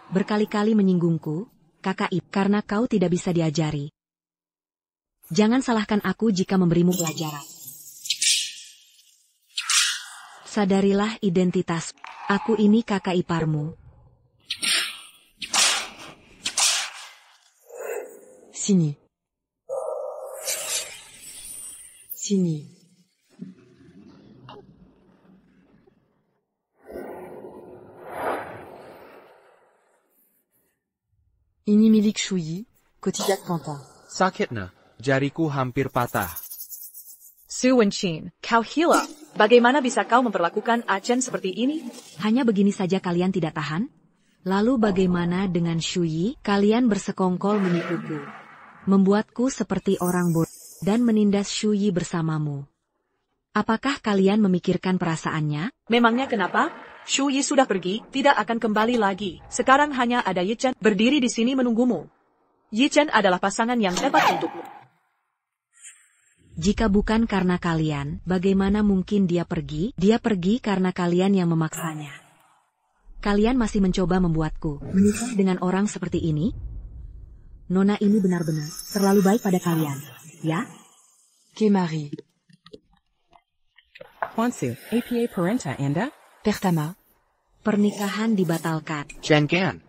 Berkali-kali menyinggungku, kakak Ip, karena kau tidak bisa diajari. Jangan salahkan aku jika memberimu pelajaran. Sadarilah identitas. Aku ini kakak iparmu. Sini. Sini. Ini milik Shui, Kotidak Panta. Sakitnya, jariku hampir patah. Su Wenqin, kau gila. Bagaimana bisa kau memperlakukan Achen seperti ini? Hanya begini saja kalian tidak tahan? Lalu bagaimana dengan Shui? Kalian bersekongkol menipuku, membuatku seperti orang bodoh, dan menindas Shui bersamamu. Apakah kalian memikirkan perasaannya? Memangnya kenapa? Shui sudah pergi, tidak akan kembali lagi. Sekarang hanya ada Yichen berdiri di sini menunggumu. Yichen adalah pasangan yang tepat untukmu. Jika bukan karena kalian, bagaimana mungkin dia pergi? Dia pergi karena kalian yang memaksanya. Kalian masih mencoba membuatku menikah dengan orang seperti ini? Nona ini benar-benar terlalu baik pada kalian, ya? Kemari. Wansu, APA Parenta Anda? Pertama. Pernikahan dibatalkan. Jangan.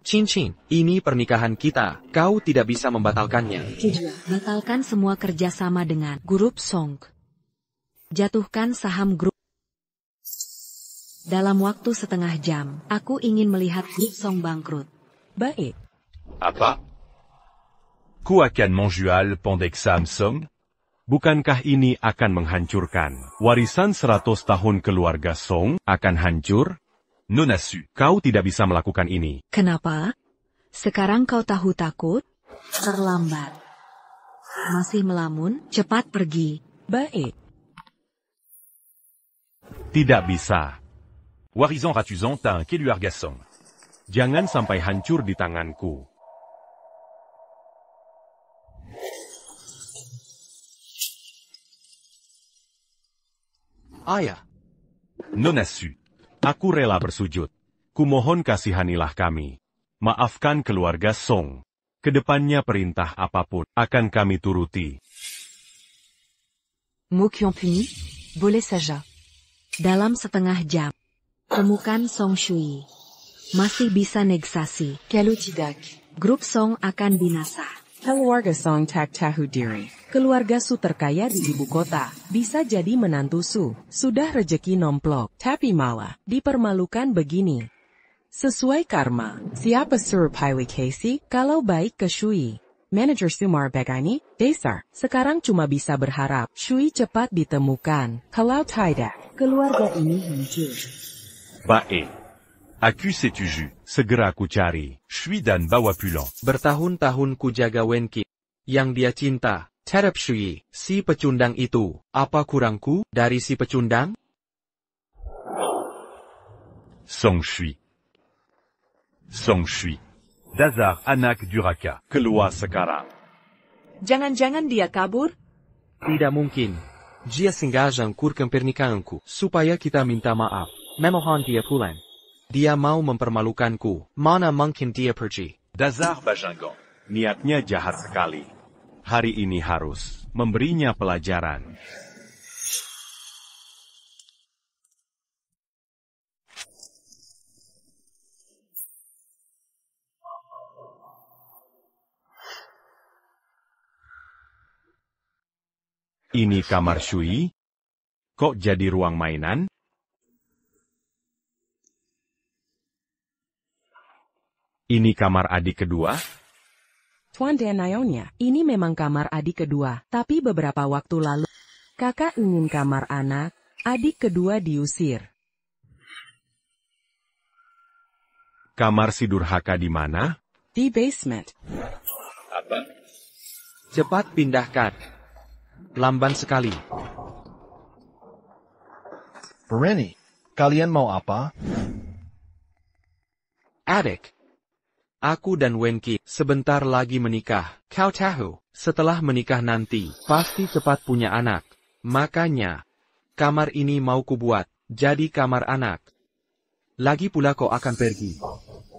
Cincin, ini pernikahan kita. Kau tidak bisa membatalkannya. Kedua, batalkan semua kerjasama dengan grup Song. Jatuhkan saham grup. Dalam waktu setengah jam, aku ingin melihat grup Song bangkrut. Baik. Apa? Ku akan menjual pendek Samsung? Bukankah ini akan menghancurkan warisan 100 tahun keluarga Song akan hancur? Nona Su, kau tidak bisa melakukan ini. Kenapa? Sekarang kau tahu takut? Terlambat. Masih melamun? Cepat pergi. Baik. Tidak bisa. Warisan ratusan tahun keluarga Song. Jangan sampai hancur di tanganku. Ayah. Nona Su, aku rela bersujud. Kumohon kasihanilah kami. Maafkan keluarga Song. Kedepannya perintah apapun akan kami turuti. Mots qui ont puni, voler Saja. Dalam setengah jam, temukan Song Shui. Masih bisa negosiasi. Kalotidak. Grup Song akan binasa. Keluarga Song tak tahu diri. Keluarga Su terkaya di ibu kota. Bisa jadi menantu Su. Sudah rejeki nomplok. Tapi malah dipermalukan begini. Sesuai karma. Siapa suruh pilih Casey kalau baik ke Shui? Manajer Sumar begini, dasar. Sekarang cuma bisa berharap Shui cepat ditemukan. Kalau tidak, keluarga ini hancur. Baik. Aku setuju. Segera ku cari Shui dan bawa pulang. Bertahun-tahun ku jaga Wenqin. Yang dia cinta, terhadap Shui, si pecundang itu. Apa kurangku dari si pecundang? Song Shui. Song Shui. Dazar anak Duraka. Keluar sekarang. Jangan-jangan dia kabur? Tidak mungkin. Dia sengaja angkurkan pernikahanku, supaya kita minta maaf. Memohon dia pulang. Dia mau mempermalukanku. Mana mungkin dia pergi? Dazar Bajangong. Niatnya jahat sekali. Hari ini harus memberinya pelajaran. Ini kamar Shui? Kok jadi ruang mainan? Ini kamar adik kedua? Tuan dan Nyonya, ini memang kamar adik kedua. Tapi beberapa waktu lalu, kakak ingin kamar anak, adik kedua diusir. Kamar si durhaka di mana? Di basement. Apa? Cepat pindahkan. Lamban sekali. Bereni, kalian mau apa? Adik. Aku dan Wenqin sebentar lagi menikah. Kau tahu, setelah menikah nanti, pasti cepat punya anak. Makanya, kamar ini mau kubuat, jadi kamar anak. Lagi pula kau akan pergi.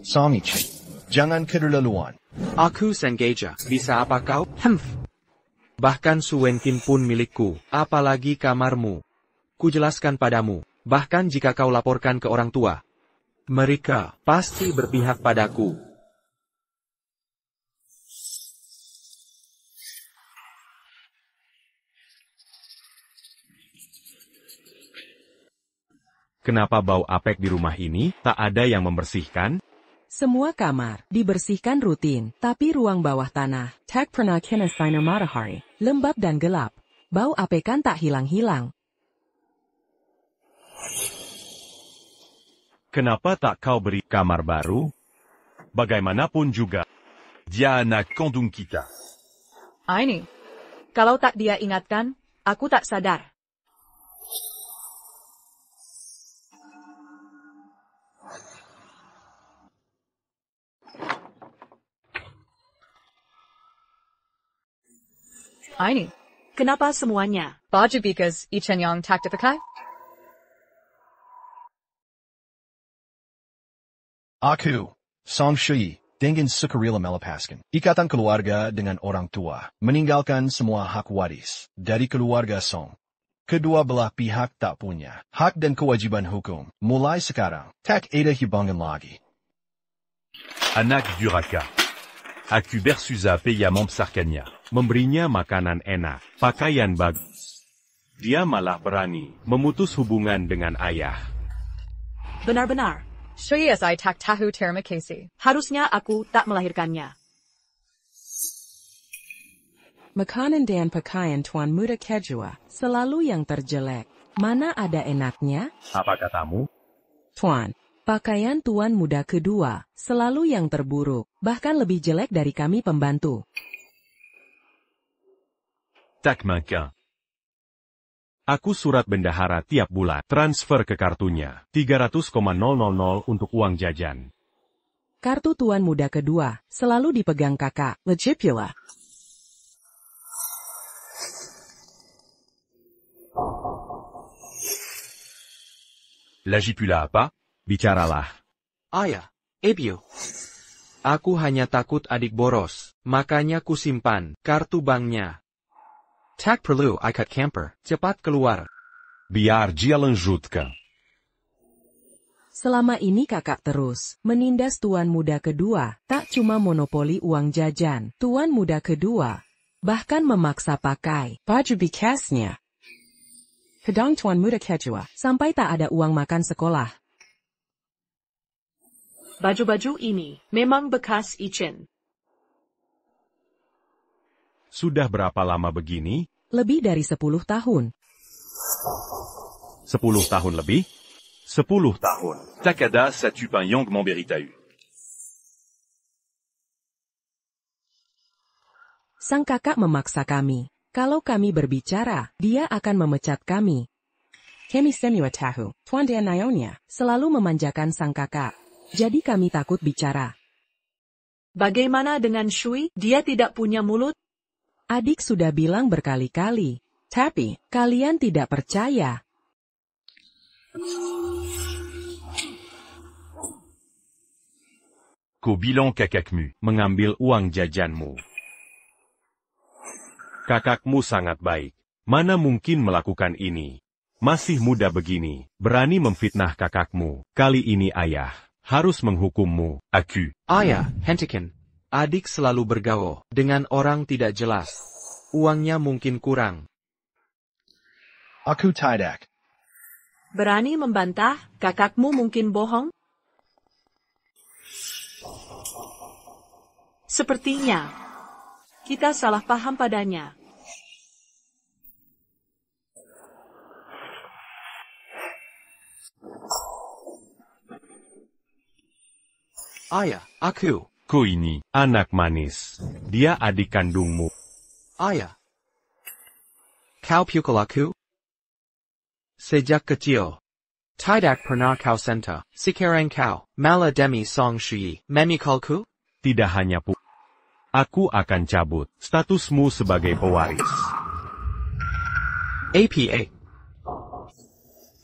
Samichi, jangan keterlaluan. Aku sengaja, bisa apa kau? Bahkan Su Wenqin pun milikku, apalagi kamarmu. Kujelaskan padamu, bahkan jika kau laporkan ke orang tua, mereka pasti berpihak padaku. Kenapa bau apek di rumah ini? Tak ada yang membersihkan? Semua kamar dibersihkan rutin, tapi ruang bawah tanah tak pernah kena sinar matahari, lembab dan gelap. Bau apekan tak hilang-hilang. Kenapa tak kau beri kamar baru? Bagaimanapun juga, dia anak kandung kita. Ini. Kalau tak dia ingatkan, aku tak sadar. Ini. Kenapa semuanya? Baju because Ichen Yang taktifikai? Aku, Song Shui, dengan sukarela melepaskan ikatan keluarga dengan orang tua, meninggalkan semua hak waris dari keluarga Song. Kedua belah pihak tak punya hak dan kewajiban hukum. Mulai sekarang, tak ada hubungan lagi. Anak Duraka. Aku Bersuza Peya Sarkanya. Memberinya makanan enak, pakaian bagus. Dia malah berani memutus hubungan dengan ayah. Benar-benar. Shoyi si tak tahu terima kasih. Harusnya aku tak melahirkannya. Makanan dan pakaian Tuan Muda Kejua, selalu yang terjelek. Mana ada enaknya? Apa katamu? Tuan, pakaian Tuan Muda kedua, selalu yang terburuk, bahkan lebih jelek dari kami pembantu. Tak makan. Aku surat bendahara tiap bulan, transfer ke kartunya, 300,000 untuk uang jajan. Kartu Tuan Muda kedua, selalu dipegang kakak, legit pula. Lagi pula apa? Bicaralah. Ayah, Ibu. Aku hanya takut adik boros, makanya ku simpan kartu banknya. Tak perlu ikat camper, cepat keluar. Biar dia lanjutkan. Selama ini kakak terus menindas Tuan Muda kedua, tak cuma monopoli uang jajan, Tuan Muda kedua bahkan memaksa pakai baju bekasnya. Pedang Tuan Muda Kejua, sampai tak ada uang makan sekolah. Baju-baju ini memang bekas Ichin. Sudah berapa lama begini? Lebih dari 10 tahun. 10 tahun lebih? 10 tahun. Takada Satupan Yong Momberitau. Sang kakak memaksa kami. Kalau kami berbicara, dia akan memecat kami. Kami semua tahu, Tuan dan Nyonya selalu memanjakan sang kakak. Jadi kami takut bicara. Bagaimana dengan Shui? Dia tidak punya mulut? Adik sudah bilang berkali-kali. Tapi, kalian tidak percaya. Ku bilang kakakmu mengambil uang jajanmu. Kakakmu sangat baik. Mana mungkin melakukan ini? Masih muda begini, berani memfitnah kakakmu. Kali ini ayah harus menghukummu. Aku. Ayah, hentikan. Adik selalu bergaul dengan orang tidak jelas. Uangnya mungkin kurang. Aku tidak. Berani membantah, kakakmu mungkin bohong? Sepertinya kita salah paham padanya. Ayah, aku. Ku ini anak manis. Dia adik kandungmu. Ayah. Kau pukul aku? Sejak kecil. Tidak pernah kau sentuh. Sekarang kau malah demi Song Shui memikulku? Tidak hanya aku akan cabut statusmu sebagai pewaris. APA.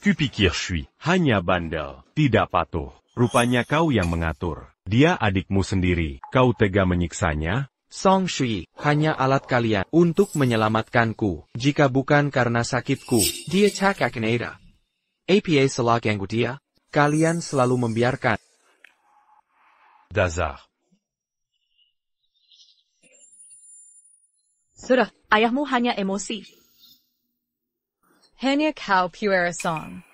Kupikir Shui hanya bandel, tidak patuh. Rupanya kau yang mengatur. Dia adikmu sendiri. Kau tega menyiksanya? Song Shui hanya alat kalian untuk menyelamatkanku. Jika bukan karena sakitku, dia tak akan ada. APA salah ganggu dia. Kalian selalu membiarkan. Dasar. Sudah, ayahmu hanya emosi. Hanya kau pure song.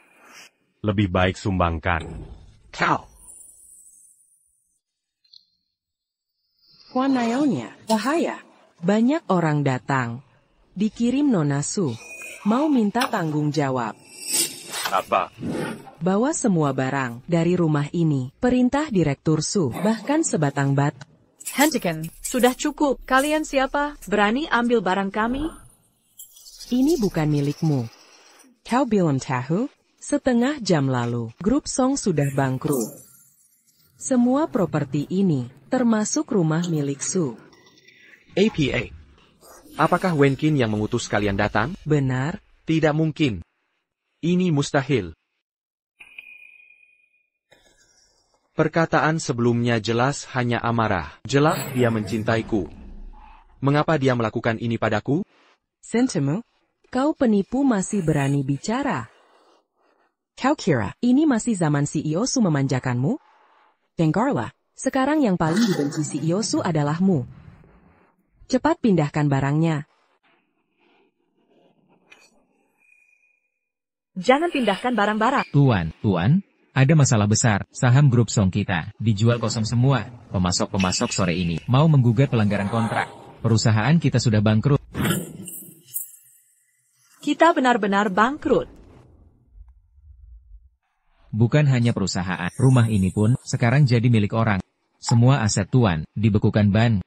Lebih baik sumbangkan. Kau. Tuan Nyonya, bahaya. Banyak orang datang. Dikirim Nona Su. Mau minta tanggung jawab. Apa? Bawa semua barang dari rumah ini. Perintah Direktur Su, bahkan sebatang batu. Hentikan. Sudah cukup. Kalian siapa? Berani ambil barang kami? Ini bukan milikmu. Kau belum tahu? Setengah jam lalu, grup Song sudah bangkrut. Semua properti ini, termasuk rumah milik Su. APA. Apakah Wenkin yang mengutus kalian datang? Benar. Tidak mungkin. Ini mustahil. Perkataan sebelumnya jelas hanya amarah. Jelas dia mencintaiku. Mengapa dia melakukan ini padaku? Sentimu? Kau penipu masih berani bicara. Kau kira ini masih zaman si Iosu memanjakanmu? Dengarlah, sekarang yang paling dibenci si Iosu adalahmu. Cepat pindahkan barangnya. Jangan pindahkan barang-barang. Tuan, ada masalah besar. Saham grup Song kita dijual kosong semua. Pemasok-pemasok sore ini mau menggugat pelanggaran kontrak. Perusahaan kita sudah bangkrut. Kita benar-benar bangkrut. Bukan hanya perusahaan, rumah ini pun sekarang jadi milik orang. Semua aset Tuan dibekukan ban.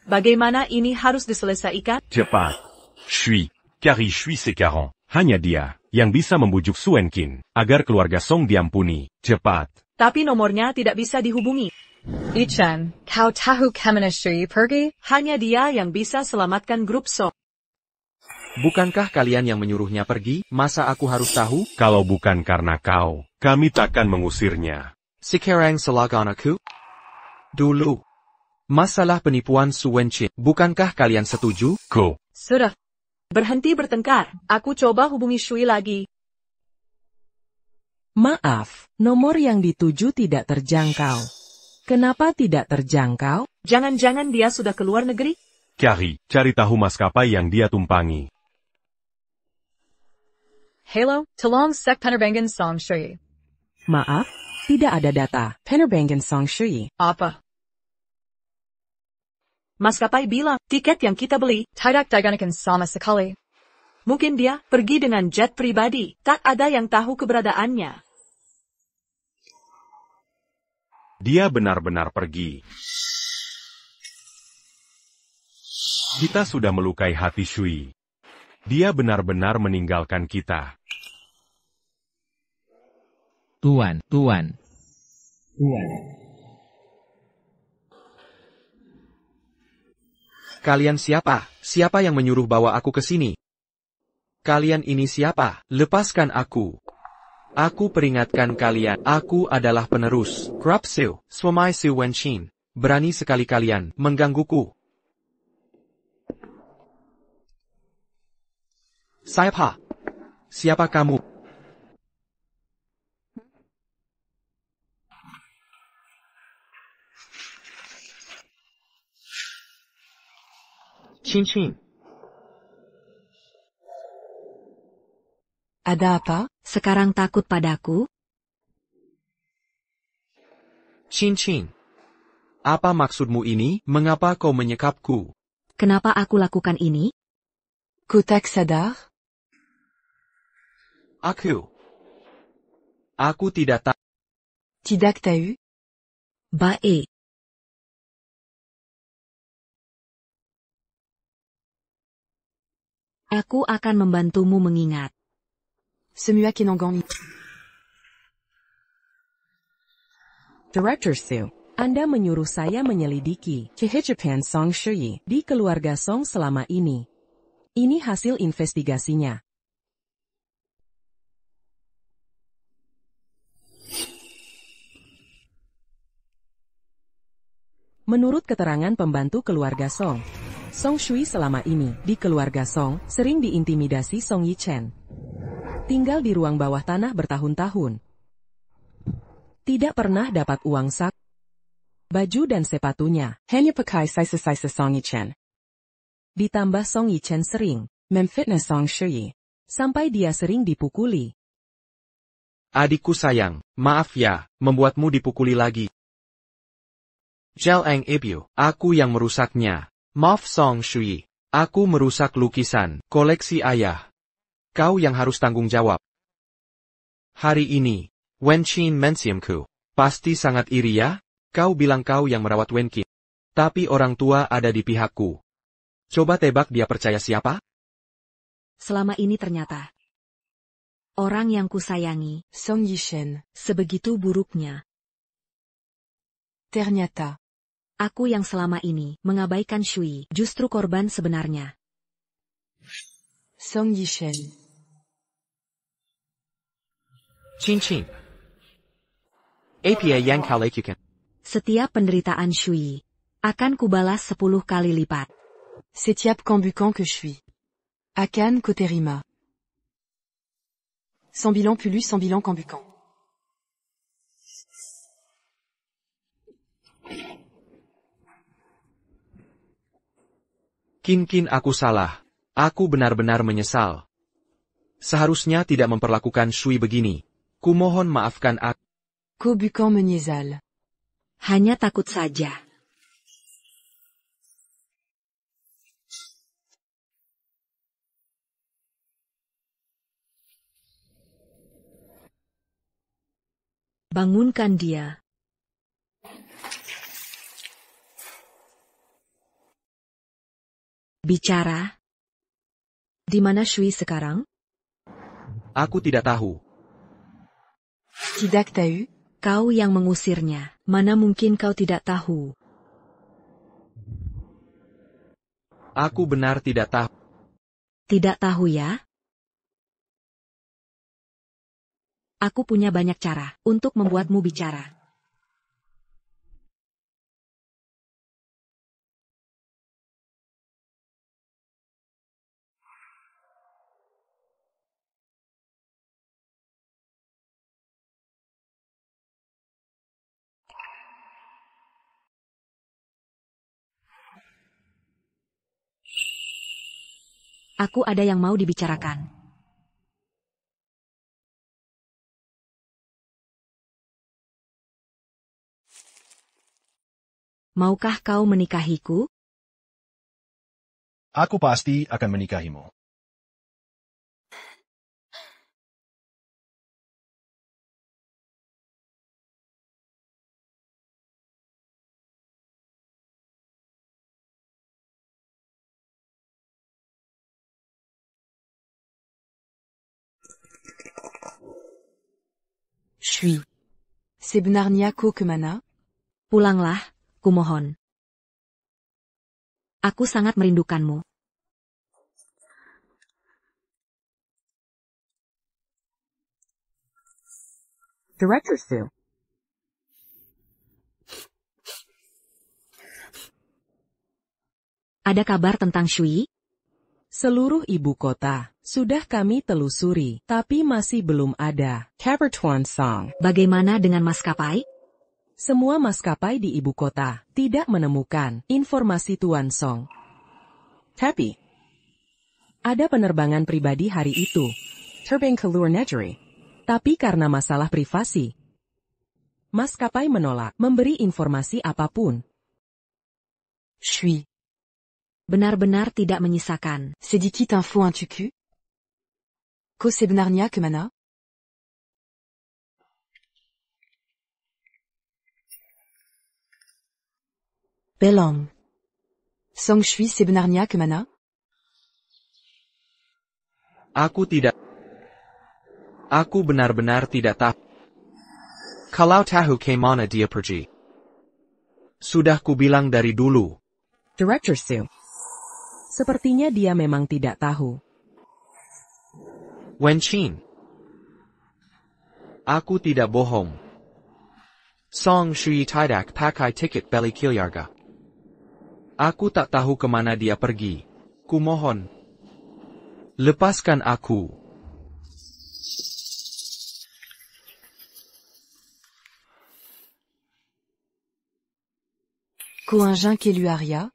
Bagaimana ini harus diselesaikan? Cepat. Shui, Kari Shui Sekaron. Hanya dia yang bisa membujuk Su Wenqin agar keluarga Song diampuni. Cepat. Tapi nomornya tidak bisa dihubungi. Ichen, kau tahu kemana Shui pergi? Hanya dia yang bisa selamatkan grup Song. Bukankah kalian yang menyuruhnya pergi? Masa aku harus tahu? Kalau bukan karena kau, kami takkan mengusirnya. Sekarang salahkan aku? Dulu. Masalah penipuan Su Wenqin. Bukankah kalian setuju? Ko. Sudah. Berhenti bertengkar. Aku coba hubungi Shui lagi. Maaf, nomor yang dituju tidak terjangkau. Kenapa tidak terjangkau? Jangan-jangan dia sudah keluar negeri? Kari, cari tahu maskapai yang dia tumpangi. Halo, tolong sek penerbangan Song Shui. Maaf, tidak ada data. Penerbangan Song Shui. Apa? Maskapai bilang, tiket yang kita beli, Tidak digunakan sama sekali. mungkin dia pergi dengan jet pribadi. Tak ada yang tahu keberadaannya. Dia benar-benar pergi. Kita sudah melukai hati Shui. Dia benar-benar meninggalkan kita. Tuan. Kalian siapa? Siapa yang menyuruh bawa aku ke sini? Kalian ini siapa? Lepaskan aku. Aku peringatkan kalian, aku adalah penerus. Grapsiu, suami Su Wenqin. Berani sekali kalian menggangguku. Siapa? Siapa kamu? Chin. Ada apa? Sekarang takut padaku? Chin. Apa maksudmu ini? Mengapa kau menyekapku? Kenapa aku lakukan ini? Kotak sadar? Aku tidak tahu. Tidak tahu? Baik. Aku akan membantumu mengingat. Semua kinonggong. Director Su, Anda menyuruh saya menyelidiki Japan Song Shui di keluarga Song selama ini. Ini hasil investigasinya. Menurut keterangan pembantu keluarga Song, Song Shui selama ini di keluarga Song sering diintimidasi Song Yichen. Tinggal di ruang bawah tanah bertahun-tahun. Tidak pernah dapat uang sak, baju dan sepatunya. Hanya pakai size Song Yichen. Ditambah Song Yichen sering memfitnah Song Shui, sampai dia sering dipukuli. Adikku sayang, maaf ya, membuatmu dipukuli lagi. Zhao Ibu, aku yang merusaknya. Maaf Song Shui, aku merusak lukisan, koleksi ayah. Kau yang harus tanggung jawab. Hari ini, Wenqin mensiamku. Pasti sangat iri ya? Kau bilang kau yang merawat Wenqin. Tapi orang tua ada di pihakku. Coba tebak dia percaya siapa? Selama ini ternyata orang yang kusayangi, Song Yichen. sebegitu buruknya. Ternyata. Aku yang selama ini mengabaikan Shui, justru korban sebenarnya. Song Yichen. Chin. Apa yang kau lakukan? Setiap penderitaan Shui akan kubalas 10 kali lipat. C'est Tiap Kambukan que je suis. Akan Koterima. Sans bilan Pulu sans bilan Kambukan. Kin aku salah. Aku benar-benar menyesal. Seharusnya tidak memperlakukan Shui begini. Kumohon maafkan aku. Kobukan Menyezal. Hanya takut saja. Bangunkan dia. Bicara. Di mana Shui sekarang? Aku tidak tahu. Tidak tahu? Kau yang mengusirnya. Mana mungkin kau tidak tahu? Aku benar tidak tahu. Tidak tahu ya? Aku punya banyak cara untuk membuatmu bicara. Aku ada yang mau dibicarakan. Maukah kau menikahiku? Aku pasti akan menikahimu. Shui. Sebenarnya kau kemana? Pulanglah, kumohon. Aku sangat merindukanmu. Director Sue. Ada kabar tentang Shui? Seluruh ibu kota sudah kami telusuri, tapi masih belum ada kabar Tuan Song. Bagaimana dengan maskapai? Semua maskapai di ibu kota tidak menemukan informasi Tuan Song. Tapi, ada penerbangan pribadi hari itu, terbang ke luar negeri. Tapi karena masalah privasi, maskapai menolak memberi informasi apapun. Shui. Benar-benar tidak menyisakan. Sedikit info un tuku? Kau sebenarnya kemana? Belum. Song Shui sebenarnya kemana? Aku tidak. Aku benar-benar tidak tahu. Kalau tahu kemana dia pergi. Sudah kubilang dari dulu. Director Sue. Sepertinya dia memang tidak tahu. Wenchin. Aku tidak bohong. Song Shui tidak pakai tiket beli Kilyarga. Aku tak tahu kemana dia pergi. Kumohon. Lepaskan aku. Koanjin Keluaria?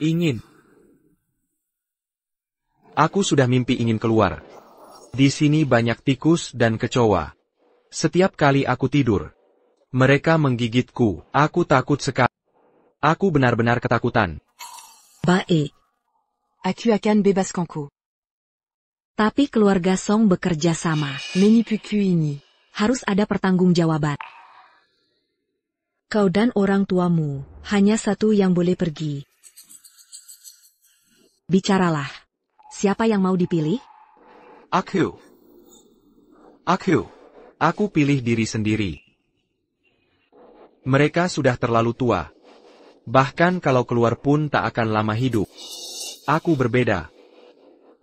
Ingin. Aku sudah mimpi ingin keluar. Di sini banyak tikus dan kecoa. Setiap kali aku tidur, mereka menggigitku. Aku takut sekali. Aku benar-benar ketakutan. Baik. Aku akan bebaskan kau. Tapi keluarga Song bekerja sama. Menipuku ini. Harus ada pertanggungjawaban. Kau dan orang tuamu, hanya satu yang boleh pergi. Bicaralah. Siapa yang mau dipilih? Aku. Aku pilih diri sendiri. Mereka sudah terlalu tua. Bahkan kalau keluar pun tak akan lama hidup. Aku berbeda.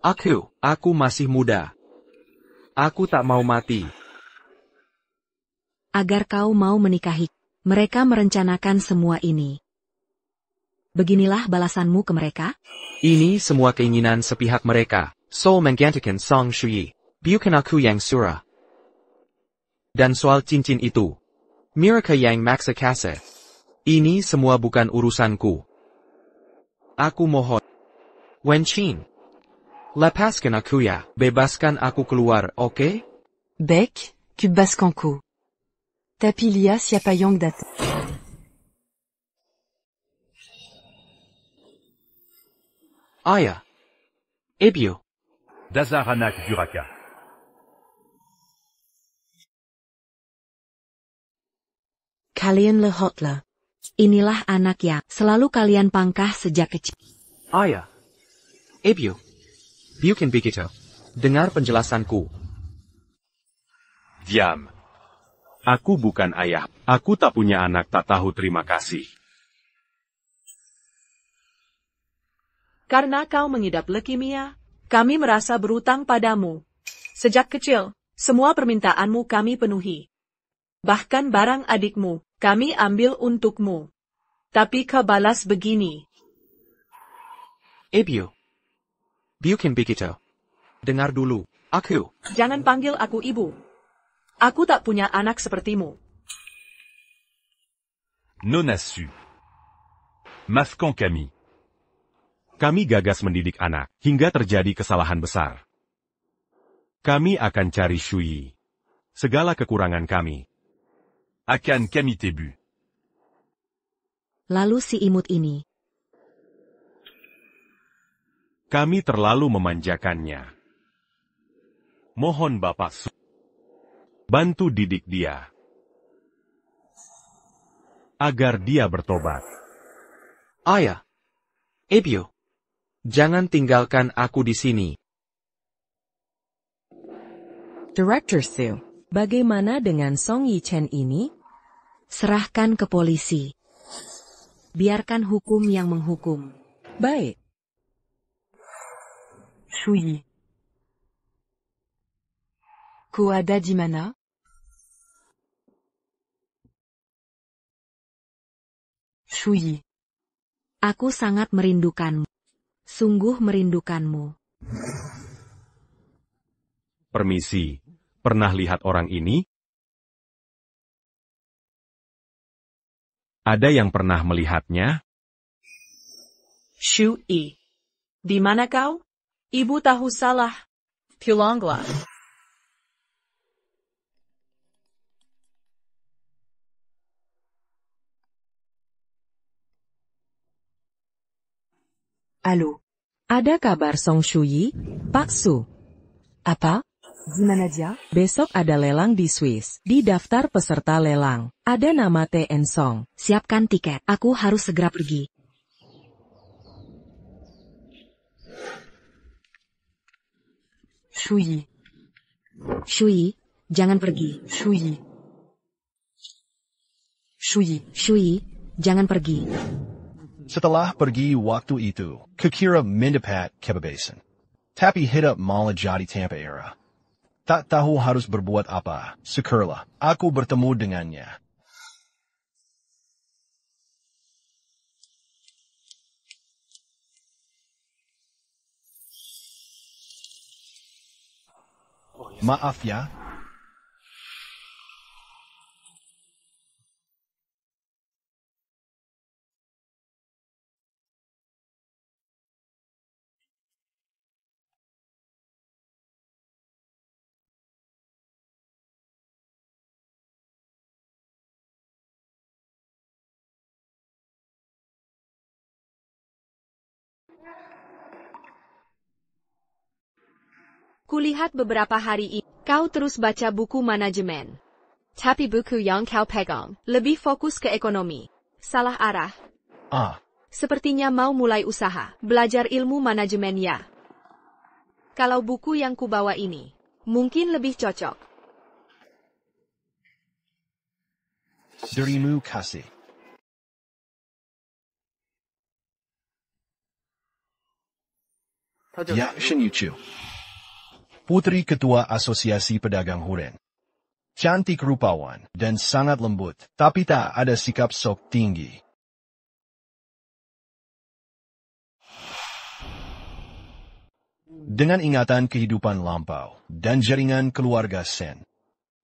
Aku masih muda. Aku tak mau mati. Agar kau mau menikahi. Mereka merencanakan semua ini. Beginilah balasanmu ke mereka? Ini semua keinginan sepihak mereka. Soul menggantikan Song Shui. Bukan aku yang surah. Dan soal cincin itu. Mereka yang maksa kasih. Ini semua bukan urusanku. Aku mohon. Wenqin. Lepaskan aku ya. Bebaskan aku keluar, oke? Bec, Kubaskanko. Tapilia Siapayong Dat. Ayah. Ibu. Dazaranak Duraka. Kalian lehotlah. Inilah anak yang selalu kalian pangkah sejak kecil. Ayah. Ibu. Bukan begitu. Dengar penjelasanku. Diam. Aku bukan ayah. Aku tak punya anak tak tahu terima kasih. Karena kau mengidap leukemia, kami merasa berutang padamu. Sejak kecil, semua permintaanmu kami penuhi. Bahkan barang adikmu, kami ambil untukmu. Tapi kau balas begini. Ibu. Bukan begitu. Dengar dulu, aku. Jangan panggil aku ibu. Aku tak punya anak sepertimu. Nona su. Maafkan kami. Kami gagas mendidik anak, hingga terjadi kesalahan besar. Kami akan cari Shui. Segala kekurangan kami. Akan kami tebu. Lalu si imut ini. Kami terlalu memanjakannya. Mohon Bapak Su. Bantu didik dia. Agar dia bertobat. Ayah. Ibu. Jangan tinggalkan aku di sini. Director Su, bagaimana dengan Song Yichen ini? Serahkan ke polisi. Biarkan hukum yang menghukum. Baik. Shui. Koada di mana? Shui. Aku sangat merindukanmu. Sungguh merindukanmu. Permisi, pernah lihat orang ini? Ada yang pernah melihatnya? Shui. Di mana kau? Ibu tahu salah. Pulanglah. Allô. Ada kabar Song Shui? Pak Su. Apa? Gimana dia? Besok ada lelang di Swiss. Di daftar peserta lelang. Ada nama TN Song. Siapkan tiket. Aku harus segera pergi. Shui. Shui, jangan pergi. Shui. Shui. Shui, jangan pergi. Setelah pergi waktu itu, kukira mendapat kebebasan. Tapi hidup malah jadi tanpa arah. Tak tahu harus berbuat apa. Syukurlah, aku bertemu dengannya. Maaf ya. Kulihat beberapa hari ini, kau terus baca buku manajemen. Tapi buku yang kau pegang. Lebih fokus ke ekonomi. Salah arah. Sepertinya mau mulai usaha, belajar ilmu manajemen ya. Kalau buku yang kubawa ini, mungkin lebih cocok. Dirimu kasih. Ya, Shin Yuchu. Putri Ketua Asosiasi Pedagang Huren. Cantik rupawan dan sangat lembut, tapi tak ada sikap sok tinggi. Dengan ingatan kehidupan lampau dan jaringan keluarga Sen,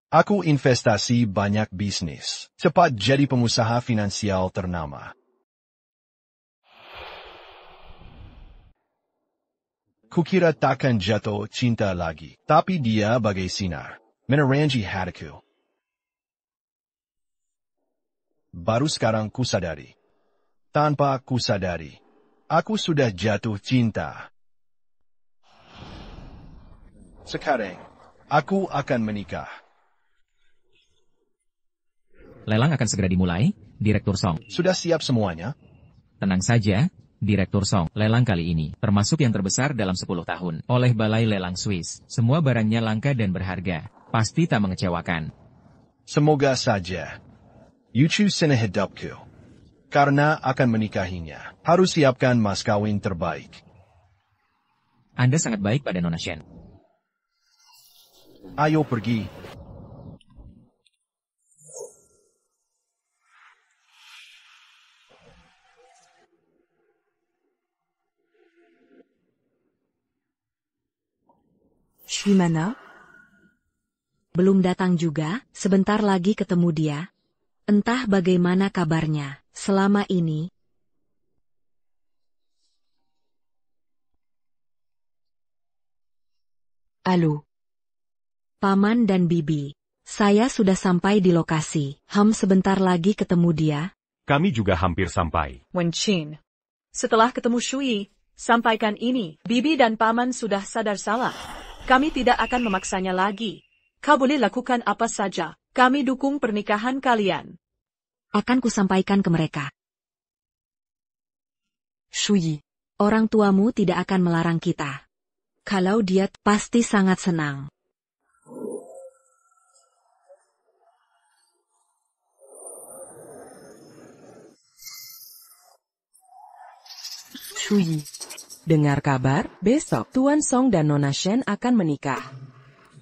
aku investasi banyak bisnis, cepat jadi pengusaha finansial ternama. Kukira takkan jatuh cinta lagi, tapi dia bagai sinar, menerangi hatiku. Baru sekarang kusadari. Tanpa kusadari, aku sudah jatuh cinta. Sekarang, aku akan menikah. Lelang akan segera dimulai, Direktur Song. Sudah siap semuanya? Tenang saja, Direktur Song. Lelang kali ini, termasuk yang terbesar dalam 10 tahun, oleh Balai Lelang Swiss. Semua barangnya langka dan berharga. Pasti tak mengecewakan. Semoga saja. Yuchu sena hidupku. Karena akan menikahinya, harus siapkan mas kawin terbaik. Anda sangat baik pada Nona Shen. Ayo pergi. Shimana? Belum datang juga, sebentar lagi ketemu dia. Entah bagaimana kabarnya, selama ini. Halo. Paman dan Bibi, saya sudah sampai di lokasi. Sebentar lagi ketemu dia. Kami juga hampir sampai. Wenqin. Setelah ketemu Shui, sampaikan ini. Bibi dan Paman sudah sadar salah. Kami tidak akan memaksanya lagi. Kau boleh lakukan apa saja. Kami dukung pernikahan kalian. Akan kusampaikan ke mereka. Shui. Orang tuamu tidak akan melarang kita. Kalau dia pasti sangat senang. Shui. Dengar kabar, besok Tuan Song dan Nona Shen akan menikah.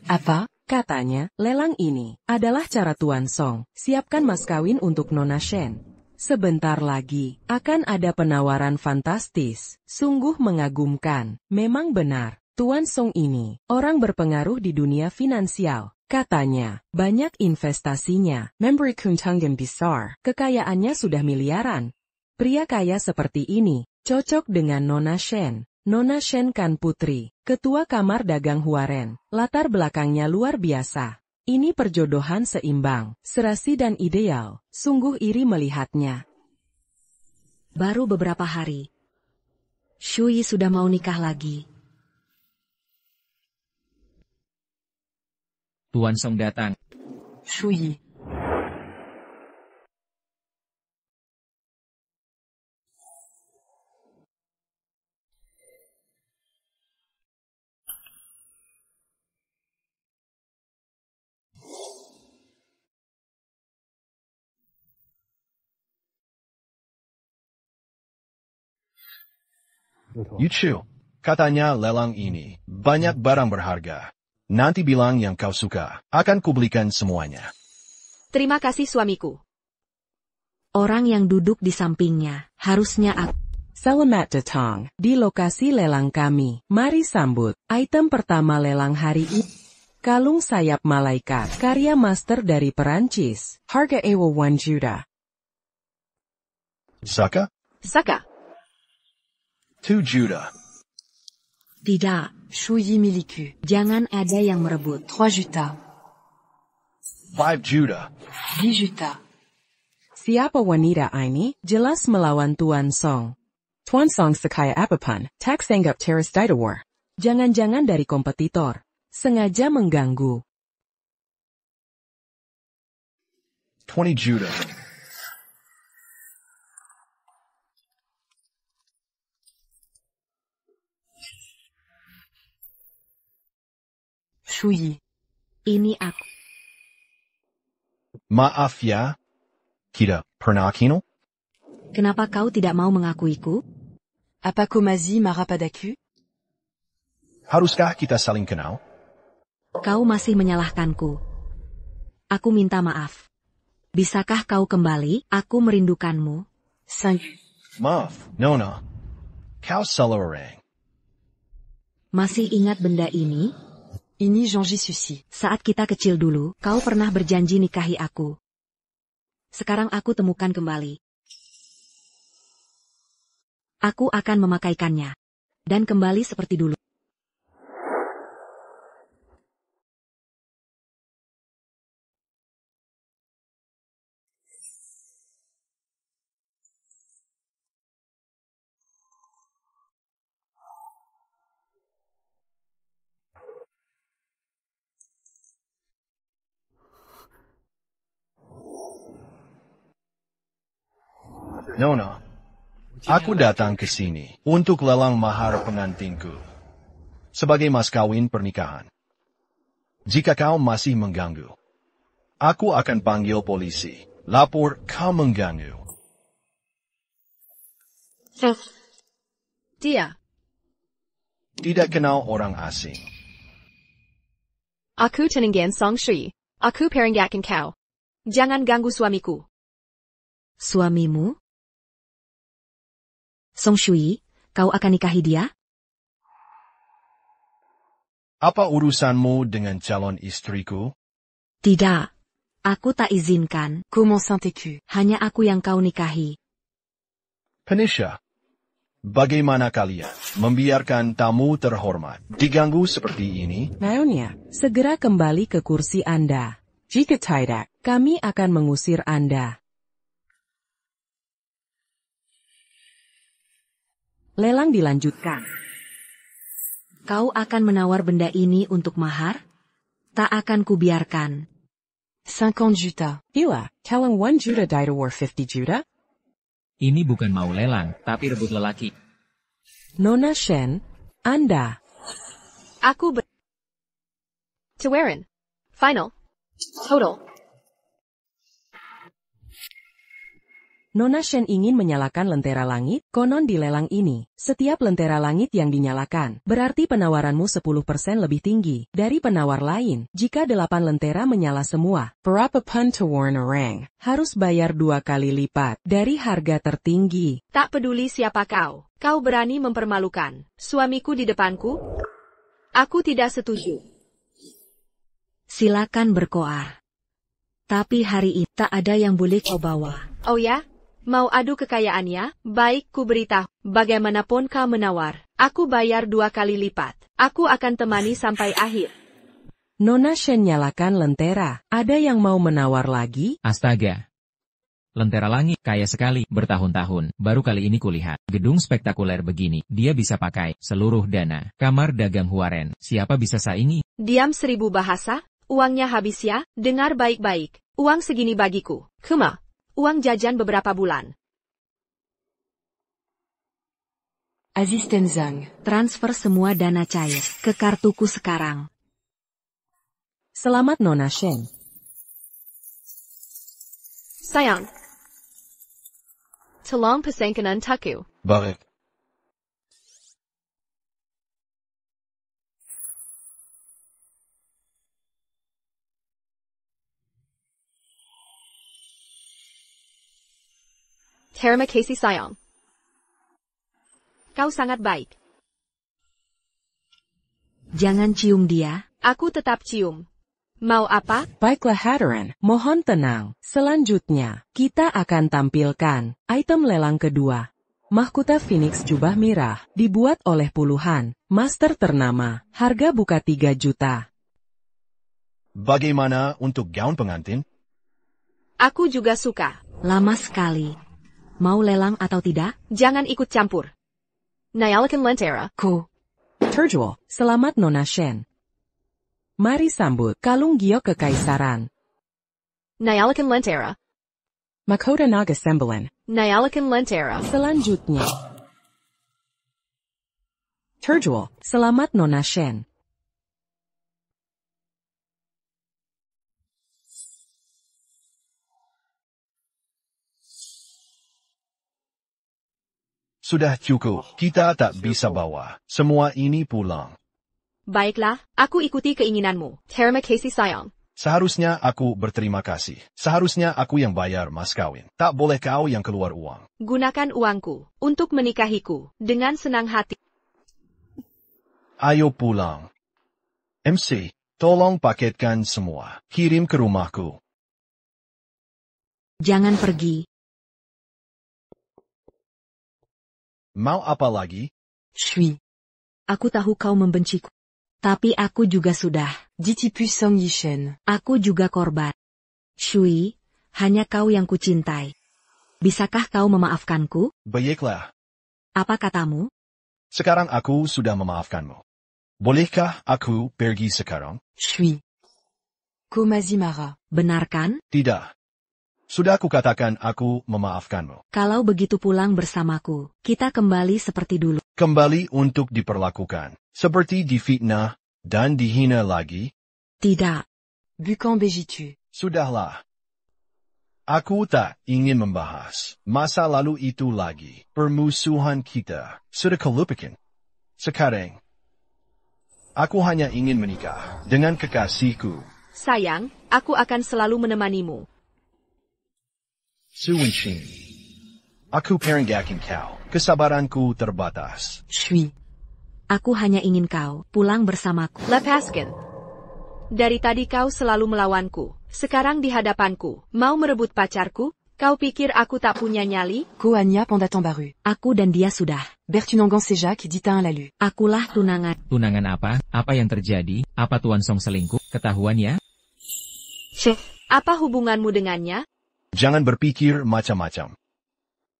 Apa? Katanya, lelang ini adalah cara Tuan Song. Siapkan mas kawin untuk Nona Shen. Sebentar lagi, akan ada penawaran fantastis. Sungguh mengagumkan. Memang benar, Tuan Song ini, orang berpengaruh di dunia finansial. Katanya, banyak investasinya. Memberi keuntungan besar. Kekayaannya sudah miliaran. Pria kaya seperti ini, cocok dengan Nona Shen. Nona Shen kan putri, ketua kamar dagang Huaren. Latar belakangnya luar biasa. Ini perjodohan seimbang, serasi dan ideal. Sungguh iri melihatnya. Baru beberapa hari. Shui sudah mau nikah lagi. Tuan Song datang. Shui. Yuchu, katanya lelang ini banyak barang berharga. Nanti bilang yang kau suka, akan kubelikan semuanya. Terima kasih suamiku. Orang yang duduk di sampingnya, harusnya aku. Selamat datang di lokasi lelang kami. Mari sambut item pertama lelang hari ini. Kalung sayap malaikat, karya master dari Perancis. Harga ewa 1 juta. Saka? Saka. 2 juta. Tidak. Shui miliku. Jangan ada yang merebut. 3 juta. 5 juta. 10 juta. Siapa wanita ini? Jelas melawan Tuan Song. Tuan Song sekaya apapun, tak sanggup teras ditawar. Jangan-jangan dari kompetitor. Sengaja mengganggu. 20 juta. Shui. Ini aku. Maaf ya. Kita pernah kino? Kenapa kau tidak mau mengakuiku? Apa Komazi marah padaku? Haruskah kita saling kenal? Kau masih menyalahkanku. Aku minta maaf. Bisakah kau kembali? Aku merindukanmu. 5. Maaf, Nona. Kau salah orang. Masih ingat benda ini? Ini Jean-Ji Susi. Saat kita kecil dulu, kau pernah berjanji nikahi aku. Sekarang aku temukan kembali. Aku akan memakaikannya. Dan kembali seperti dulu. Nona, aku datang ke sini untuk lelang mahar pengantinku sebagai mas kawin pernikahan. Jika kau masih mengganggu, aku akan panggil polisi. Lapor kau mengganggu. Dia. Tidak kenal orang asing. Aku Tenenggan Song Shui. Aku peringatkan kau. Jangan ganggu suamiku. Suamimu? Song Shui, kau akan nikahi dia? Apa urusanmu dengan calon istriku? Tidak. Aku tak izinkan. Comment sens-tu? Hanya aku yang kau nikahi. Penisha, bagaimana kalian membiarkan tamu terhormat diganggu seperti ini? Naonya, segera kembali ke kursi Anda. Jika tidak, kami akan mengusir Anda. Lelang dilanjutkan. Kau akan menawar benda ini untuk mahar? Tak akan kubiarkan. 50 juta. Ila, kalang 1 juta war 50 juta? Ini bukan mau lelang, tapi rebut lelaki. Nona Shen, Anda. Aku Tawaran. Final. Total. Nona Shen ingin menyalakan lentera langit, konon di lelang ini. Setiap lentera langit yang dinyalakan, berarti penawaranmu 10% lebih tinggi dari penawar lain. Jika 8 lentera menyala semua, berapa pun tawar orang? Harus bayar 2 kali lipat dari harga tertinggi. Tak peduli siapa kau. Kau berani mempermalukan suamiku di depanku? Aku tidak setuju. Silakan berkoar. Tapi hari ini tak ada yang boleh kau bawa. Oh ya? Mau adu kekayaannya? Baik, ku beritahu. Bagaimanapun kau menawar, aku bayar 2 kali lipat. Aku akan temani sampai akhir. Nona Shen nyalakan lentera. Ada yang mau menawar lagi? Astaga. Lentera langit, kaya sekali, bertahun-tahun, baru kali ini kulihat. Gedung spektakuler begini, dia bisa pakai seluruh dana. Kamar dagang Huaren, siapa bisa saingi? Diam 1000 bahasa, uangnya habis ya, dengar baik-baik. Uang segini bagiku. Kuma. Uang jajan beberapa bulan. Aziz Tenzang. Transfer semua dana cair ke kartuku sekarang. Selamat Nona Shen. Sayang. Tolong pasangkan taku. Baik. Terima kasih sayang. Kau sangat baik. Jangan cium dia. Aku tetap cium. Mau apa? Baiklah Hadaran, mohon tenang. Selanjutnya, kita akan tampilkan item lelang kedua. Mahkota Phoenix jubah merah, dibuat oleh puluhan master ternama. Harga buka 3 juta. Bagaimana untuk gaun pengantin? Aku juga suka. Lama sekali. Mau lelang atau tidak? Jangan ikut campur. Nyalakan lentera. Ku. Terjual. Selamat Nona Shen. Mari sambut kalung giok kekaisaran. Nyalakan lentera. Mahkota Naga Sembilan. Nyalakan lentera. Selanjutnya. Terjual. Selamat Nona Shen. Sudah cukup, kita tak bisa bawa semua ini pulang. Baiklah, aku ikuti keinginanmu. Terima kasih sayang. Seharusnya aku berterima kasih. Seharusnya aku yang bayar mas kawin. Tak boleh kau yang keluar uang. Gunakan uangku untuk menikahiku dengan senang hati. Ayo pulang. MC, tolong paketkan semua. Kirim ke rumahku. Jangan pergi. Mau apa lagi? Shui. Aku tahu kau membenciku. Tapi aku juga sudah. Ditipu Song Yishen. Aku juga korban. Shui, hanya kau yang kucintai. Bisakah kau memaafkanku? Baiklah. Apa katamu? Sekarang aku sudah memaafkanmu. Bolehkah aku pergi sekarang? Shui. Komazimara. Benar kan? Tidak. Sudah kukatakan aku memaafkanmu. Kalau begitu pulang bersamaku. Kita kembali seperti dulu. Kembali untuk diperlakukan. Seperti difitnah dan dihina lagi? Tidak. Bukan begitu. Sudahlah. Aku tak ingin membahas masa lalu itu lagi. Permusuhan kita sudah kelupakan. Sekarang, aku hanya ingin menikah dengan kekasihku. Sayang, aku akan selalu menemanimu. Su Wenqin. Aku peringatkan kau. Kesabaranku terbatas. Shui. Aku hanya ingin kau pulang bersamaku. Lepaskan. Dari tadi kau selalu melawanku. Sekarang di hadapanku, mau merebut pacarku? Kau pikir aku tak punya nyali? Koanya Pandatan Baru. Aku dan dia sudah. Bertunangan sejak ditain lalu. Akulah tunangan. Tunangan apa? Apa yang terjadi? Apa Tuan Song selingkuh? Ketahuan ya? Apa hubunganmu dengannya? Jangan berpikir macam-macam.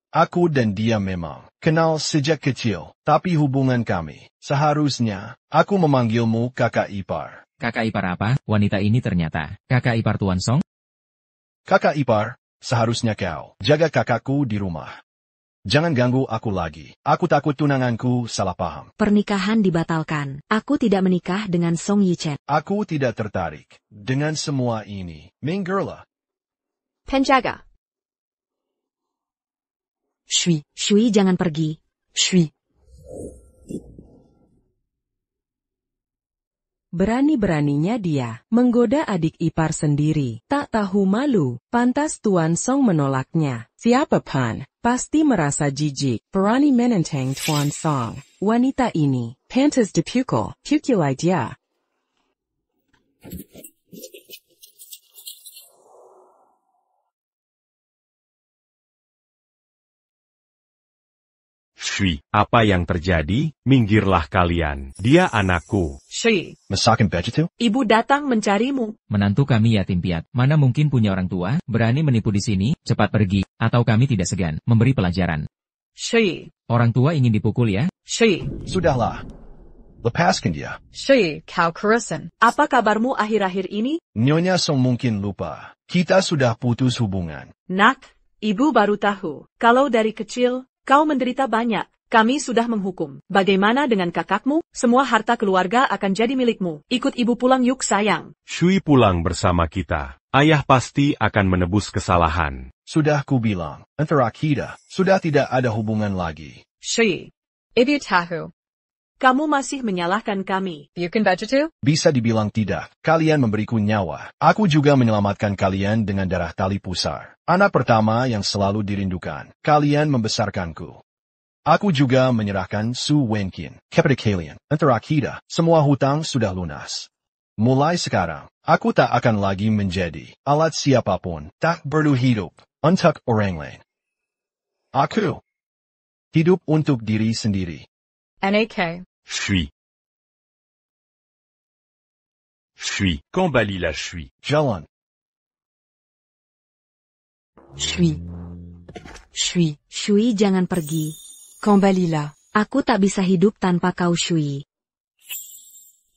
Aku dan dia memang kenal sejak kecil, tapi hubungan kami, seharusnya, aku memanggilmu kakak ipar. Kakak ipar apa? Wanita ini ternyata kakak ipar Tuan Song? Kakak ipar, seharusnya kau jaga kakakku di rumah. Jangan ganggu aku lagi. Aku takut tunanganku salah paham. Pernikahan dibatalkan. Aku tidak menikah dengan Song Yichen. Aku tidak tertarik dengan semua ini. Minggirlah. Penjaga. Shui. Shui, jangan pergi. Shui. Berani-beraninya dia menggoda adik ipar sendiri. Tak tahu malu, pantas Tuan Song menolaknya. Siapapun pasti merasa jijik. Berani menentang Tuan Song. Wanita ini pantas dipukul. Pukulai dia. Shui, apa yang terjadi? Minggirlah kalian. Dia anakku. Shui, Masakan begitu? ibu datang mencarimu. Menantu kami yatim piat. Mana mungkin punya orang tua, berani menipu di sini, cepat pergi, atau kami tidak segan memberi pelajaran. Shui, Orang tua ingin dipukul ya? Shui, Sudahlah. Lepaskan dia. Shui, kau kerusan. Apa kabarmu akhir-akhir ini? Nyonya Song mungkin lupa. Kita sudah putus hubungan. Nak, ibu baru tahu. Kalau dari kecil, kau menderita banyak. Kami sudah menghukum. Bagaimana dengan kakakmu? Semua harta keluarga akan jadi milikmu. Ikut ibu pulang yuk sayang. Shui pulang bersama kita. Ayah pasti akan menebus kesalahan. Sudah kubilang, antara kita sudah tidak ada hubungan lagi. Shui, ibu tahu. Kamu masih menyalahkan kami. Bukan begitu? Bisa dibilang tidak. Kalian memberiku nyawa. Aku juga menyelamatkan kalian dengan darah tali pusar. Anak pertama yang selalu dirindukan. Kalian membesarkanku. Aku juga menyerahkan Su Wenqin kepada kalian. Antara kita, semua hutang sudah lunas. Mulai sekarang, aku tak akan lagi menjadi alat siapapun. Tak perlu hidup untuk orang lain. Aku hidup untuk diri sendiri. NAK. Shui. Shui. Kembalilah Shui. Jalan. Shui. Shui. Shui, jangan pergi. Kembalilah. Aku tak bisa hidup tanpa kau, Shui.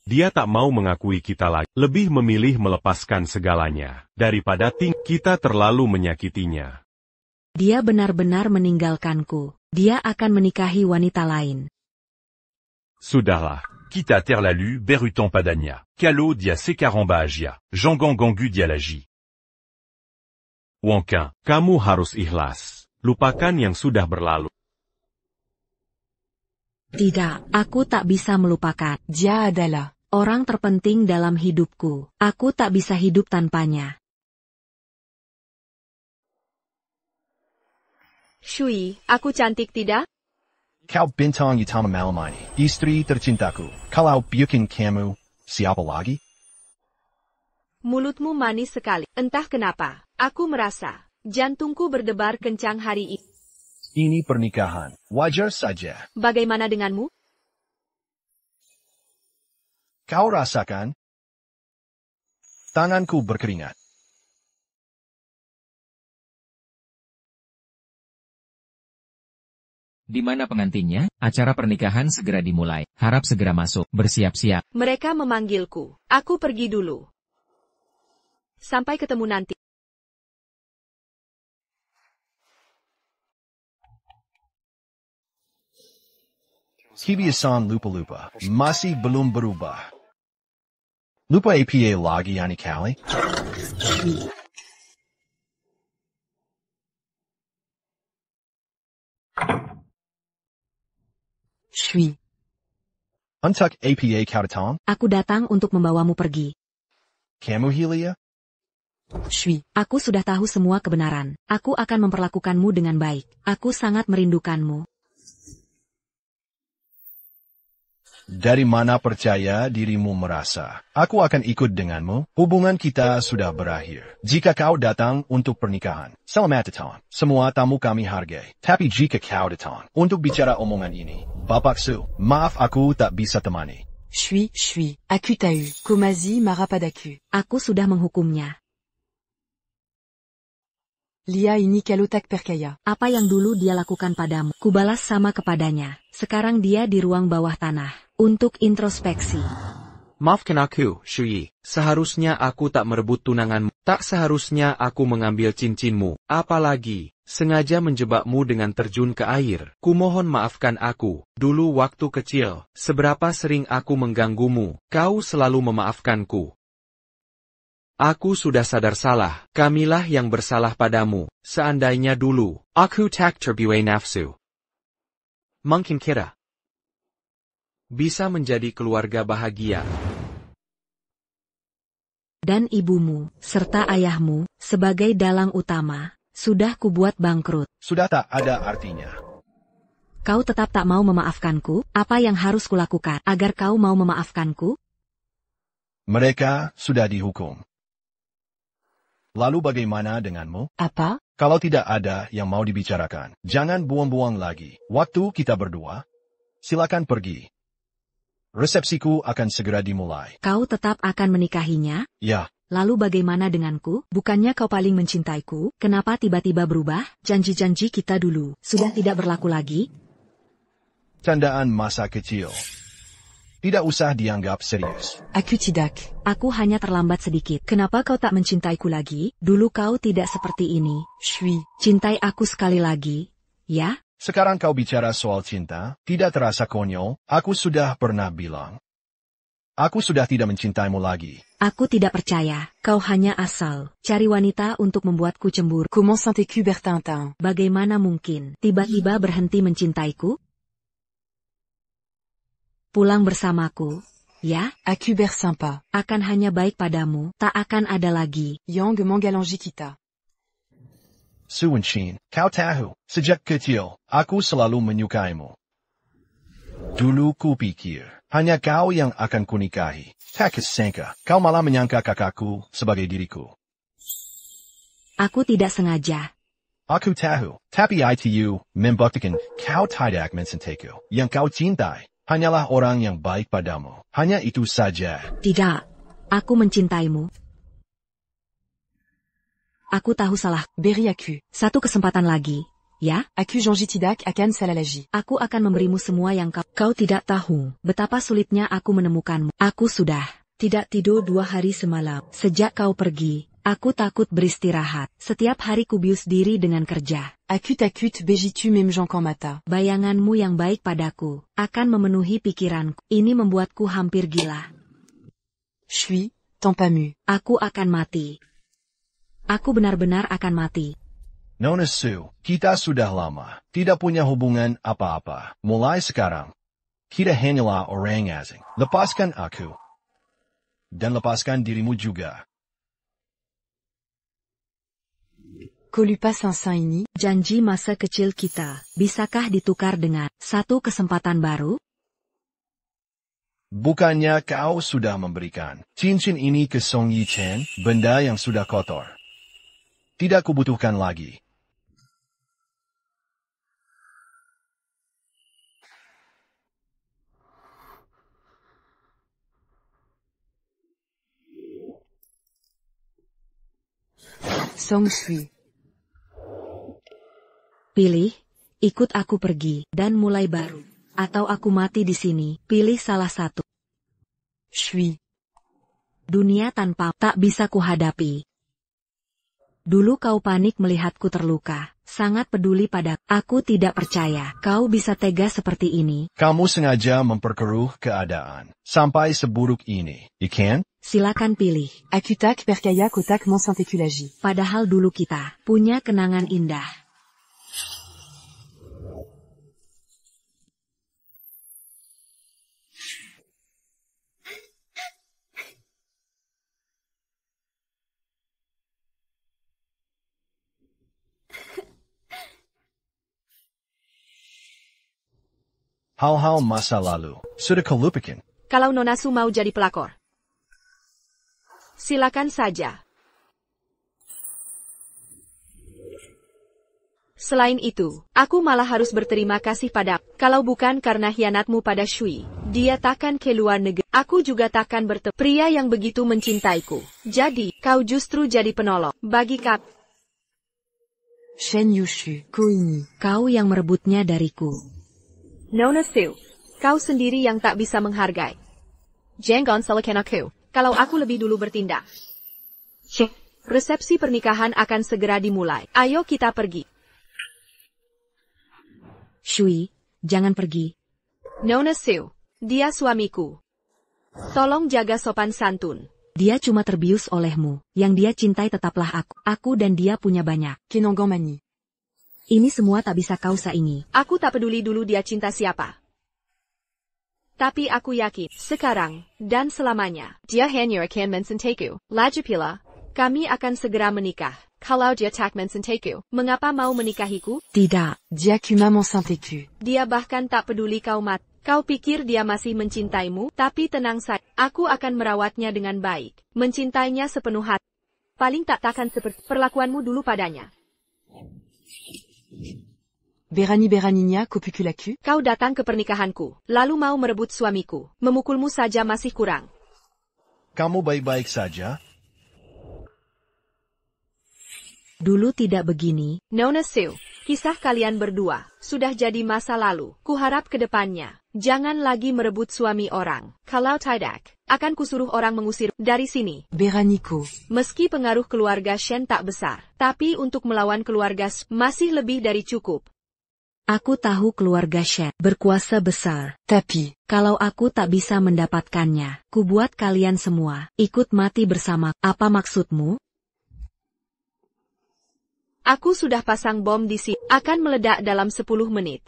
Dia tak mau mengakui kita lagi. Lebih memilih melepaskan segalanya. Daripada kita terlalu menyakitinya. Dia benar-benar meninggalkanku. Dia akan menikahi wanita lain. Sudahlah. Kita terlalu berutan padanya. Kalau dia sekarang bahagia. Jangan ganggu dia lagi. Wangkan, kamu harus ikhlas. Lupakan yang sudah berlalu. Tidak, aku tak bisa melupakan. Dia adalah orang terpenting dalam hidupku. Aku tak bisa hidup tanpanya. Shui, aku cantik tidak? Kau bintang utama malam ini, istri tercintaku. Kalau bukan kamu, siapa lagi? Mulutmu manis sekali. Entah kenapa, aku merasa jantungku berdebar kencang hari ini. Ini pernikahan, wajar saja. Bagaimana denganmu? Kau rasakan? Tanganku berkeringat. Di mana pengantinnya? Acara pernikahan segera dimulai. Harap segera masuk. Bersiap-siap. Mereka memanggilku. Aku pergi dulu. Sampai ketemu nanti. Kebiasaan lupa-lupa, masih belum berubah. Lupa APA lagi ani kali? Suis. Untuk APA kau datang? Aku datang untuk membawamu pergi. Kamu Helia? Suis. Aku sudah tahu semua kebenaran. Aku akan memperlakukanmu dengan baik. Aku sangat merindukanmu. Dari mana percaya dirimu merasa? Aku akan ikut denganmu. Hubungan kita sudah berakhir. Jika kau datang untuk pernikahan, selamat datang. Semua tamu kami hargai. Tapi jika kau datang untuk bicara omongan ini, Bapak Su, maaf aku tak bisa temani. Suis. Aku tahu. Komazi marapadaku. Aku sudah menghukumnya. Lia ini kalotak perkaya. Apa yang dulu dia lakukan padamu, kubalas sama kepadanya. Sekarang dia di ruang bawah tanah. Untuk introspeksi. Maafkan aku, Shui. Seharusnya aku tak merebut tunanganmu. Tak seharusnya aku mengambil cincinmu. Apalagi, sengaja menjebakmu dengan terjun ke air. Kumohon maafkan aku. Dulu waktu kecil, seberapa sering aku mengganggumu. Kau selalu memaafkanku. Aku sudah sadar salah. Kamilah yang bersalah padamu. Seandainya dulu, aku tak terbuai nafsu. Mungkin kira bisa menjadi keluarga bahagia. Dan ibumu, serta ayahmu, sebagai dalang utama, sudah kubuat bangkrut. Sudah tak ada artinya. Kau tetap tak mau memaafkanku? Apa yang harus kulakukan agar kau mau memaafkanku? Mereka sudah dihukum. Lalu bagaimana denganmu? Apa? Kalau tidak ada yang mau dibicarakan, jangan buang-buang lagi waktu kita berdua. Silakan pergi. Resepsiku akan segera dimulai. Kau tetap akan menikahinya? Ya. Lalu bagaimana denganku? Bukannya kau paling mencintaiku? Kenapa tiba-tiba berubah? Janji-janji kita dulu sudah tidak berlaku lagi? Candaan masa kecil. Tidak usah dianggap serius. Aku tidak. Aku hanya terlambat sedikit. Kenapa kau tak mencintaiku lagi? Dulu kau tidak seperti ini. Suis. Cintai aku sekali lagi, ya? Sekarang kau bicara soal cinta, tidak terasa konyol, aku sudah pernah bilang. Aku sudah tidak mencintaimu lagi. Aku tidak percaya, kau hanya asal cari wanita untuk membuatku cemburu. Comment sens-tu Bertintin? Bagaimana mungkin tiba-tiba berhenti mencintaiku? Pulang bersamaku, ya? Aku bersympa. Akan hanya baik padamu, tak akan ada lagi. Yang mengalangi kita. Suwanshin, kau tahu, sejak kecil, aku selalu menyukaimu. Dulu kupikir, hanya kau yang akan kunikahi. Tak kesangka, kau malah menyangka kakakku sebagai diriku. Aku tidak sengaja. Aku tahu, tapi itu membuktikan kau tidak mencintaiku. Yang kau cintai, hanyalah orang yang baik padamu. Hanya itu saja. Tidak, aku mencintaimu. Aku tahu salah. Beri aku. Satu kesempatan lagi, ya? Aku janji tidak akan salah lagi. Aku akan memberimu semua yang kau tidak tahu. Betapa sulitnya aku menemukanmu. Aku sudah tidak tidur 2 hari semalam. Sejak kau pergi, aku takut beristirahat. Setiap hari kubius diri dengan kerja. Aku takut begitu même quand mata. Bayanganmu yang baik padaku akan memenuhi pikiranku. Ini membuatku hampir gila. Suis, tant pas mu. Aku akan mati. Aku benar-benar akan mati. Nona Su, kita sudah lama tidak punya hubungan apa-apa. Mulai sekarang, kita hanyalah orang asing. Lepaskan aku. Dan lepaskan dirimu juga. Colupas un sein ini? Janji masa kecil kita, bisakah ditukar dengan satu kesempatan baru? Bukannya kau sudah memberikan cincin ini ke Song Yi Chen, benda yang sudah kotor. Tidak kubutuhkan lagi. Song Shui. Pilih, ikut aku pergi, dan mulai baru. Atau aku mati di sini, pilih salah satu. Shui. Dunia tanpa tak bisa kuhadapi. Dulu kau panik melihatku terluka, sangat peduli pada aku tidak percaya kau bisa tega seperti ini. Kamu sengaja memperkeruh keadaan, sampai seburuk ini, ikan? Silakan pilih. Akutak perkaya kotak monsantekulaji. Padahal dulu kita punya kenangan indah. Hal-hal masa lalu sudah kau lupakan. Kalau Nona Su mau jadi pelakor, silakan saja. Selain itu, aku malah harus berterima kasih pada, kalau bukan karena hianatmu pada Shui, dia takkan ke luar negeri. Aku juga takkan bertemu pria yang begitu mencintaiku. Jadi, kau justru jadi penolong bagi kap. Shen Yushu, Koini. Kau yang merebutnya dariku. Nona Su, kau sendiri yang tak bisa menghargai. Jangan salahkan aku, kalau aku lebih dulu bertindak. Resepsi pernikahan akan segera dimulai. Ayo kita pergi. Shui, jangan pergi. Nona Su, dia suamiku. Tolong jaga sopan santun. Dia cuma terbius olehmu. Yang dia cintai tetaplah aku. Aku dan dia punya banyak. Kenongan Mani. Ini semua tak bisa kau saingi. Aku tak peduli dulu dia cinta siapa. Tapi aku yakin, sekarang, dan selamanya, dia hanya akan mencintai. Lagipula, kami akan segera menikah. Kalau dia tak mencintai, mengapa mau menikahiku? Tidak. Dia cuma mencintai. Dia bahkan tak peduli kau mati. Kau pikir dia masih mencintaimu? Tapi tenang saja, aku akan merawatnya dengan baik. Mencintainya sepenuh hati. Paling takkan seperti perlakuanmu dulu padanya. Berani-beraninya kopukulaku? Kau datang ke pernikahanku, lalu mau merebut suamiku. Memukulmu saja masih kurang. Kamu baik-baik saja? Dulu tidak begini. Nona Su, kisah kalian berdua sudah jadi masa lalu. Kuharap ke depannya, jangan lagi merebut suami orang. Kalau tidak, akan kusuruh orang mengusir dari sini. Beraniko. Meski pengaruh keluarga Shen tak besar, tapi untuk melawan keluarga Su masih lebih dari cukup. Aku tahu keluarga Shen berkuasa besar. Tapi, kalau aku tak bisa mendapatkannya, kubuat kalian semua ikut mati bersama. Apa maksudmu? Aku sudah pasang bom di sini. Akan meledak dalam 10 menit.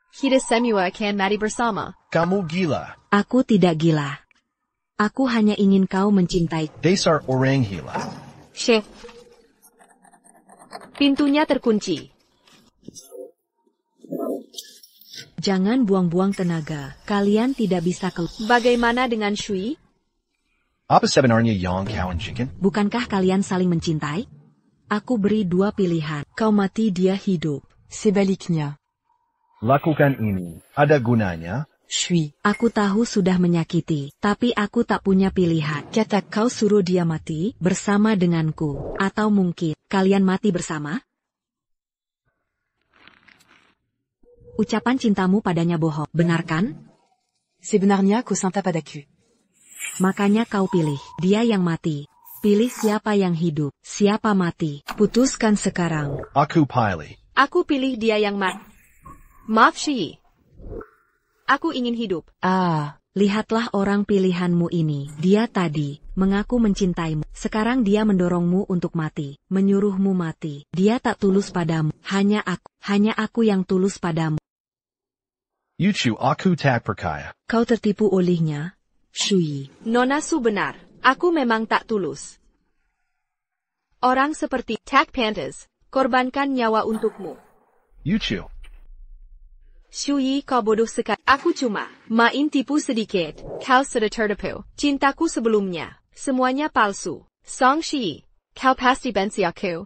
Kita semua akan mati bersama. Kamu gila. Aku tidak gila. Aku hanya ingin kau mencintai. Dasar orang gila. Chef. Pintunya terkunci. Jangan buang-buang tenaga. Kalian tidak bisa keluar. Bagaimana dengan Shui? Apa sebenarnya yang kau inginkan? Bukankah kalian saling mencintai? Aku beri 2 pilihan. Kau mati, dia hidup. Sebaliknya. Lakukan ini. Ada gunanya? Shui. Aku tahu sudah menyakiti, tapi aku tak punya pilihan. Kata kau suruh dia mati bersama denganku. Atau mungkin kalian mati bersama? Ucapan cintamu padanya bohong, benar kan? Sebenarnya kau cinta padaku. Makanya kau pilih dia yang mati. Pilih siapa yang hidup, siapa mati. Putuskan sekarang. Aku pilih. Aku pilih dia yang mati. Maaf Shi. Aku ingin hidup. Lihatlah orang pilihanmu ini. Dia tadi mengaku mencintaimu. Sekarang dia mendorongmu untuk mati. Menyuruhmu mati. Dia tak tulus padamu. Hanya aku yang tulus padamu. Yuchu aku tak percaya. Kau tertipu olehnya, Shui. Nona Su benar. Aku memang tak tulus. Orang seperti Tak Pantas, korbankan nyawa untukmu. Yuchu. Shui, kau bodoh sekali. Aku cuma main tipu sedikit. Kau sudah tertipu. Cintaku sebelumnya, semuanya palsu. Song Shi, kau pasti benci aku.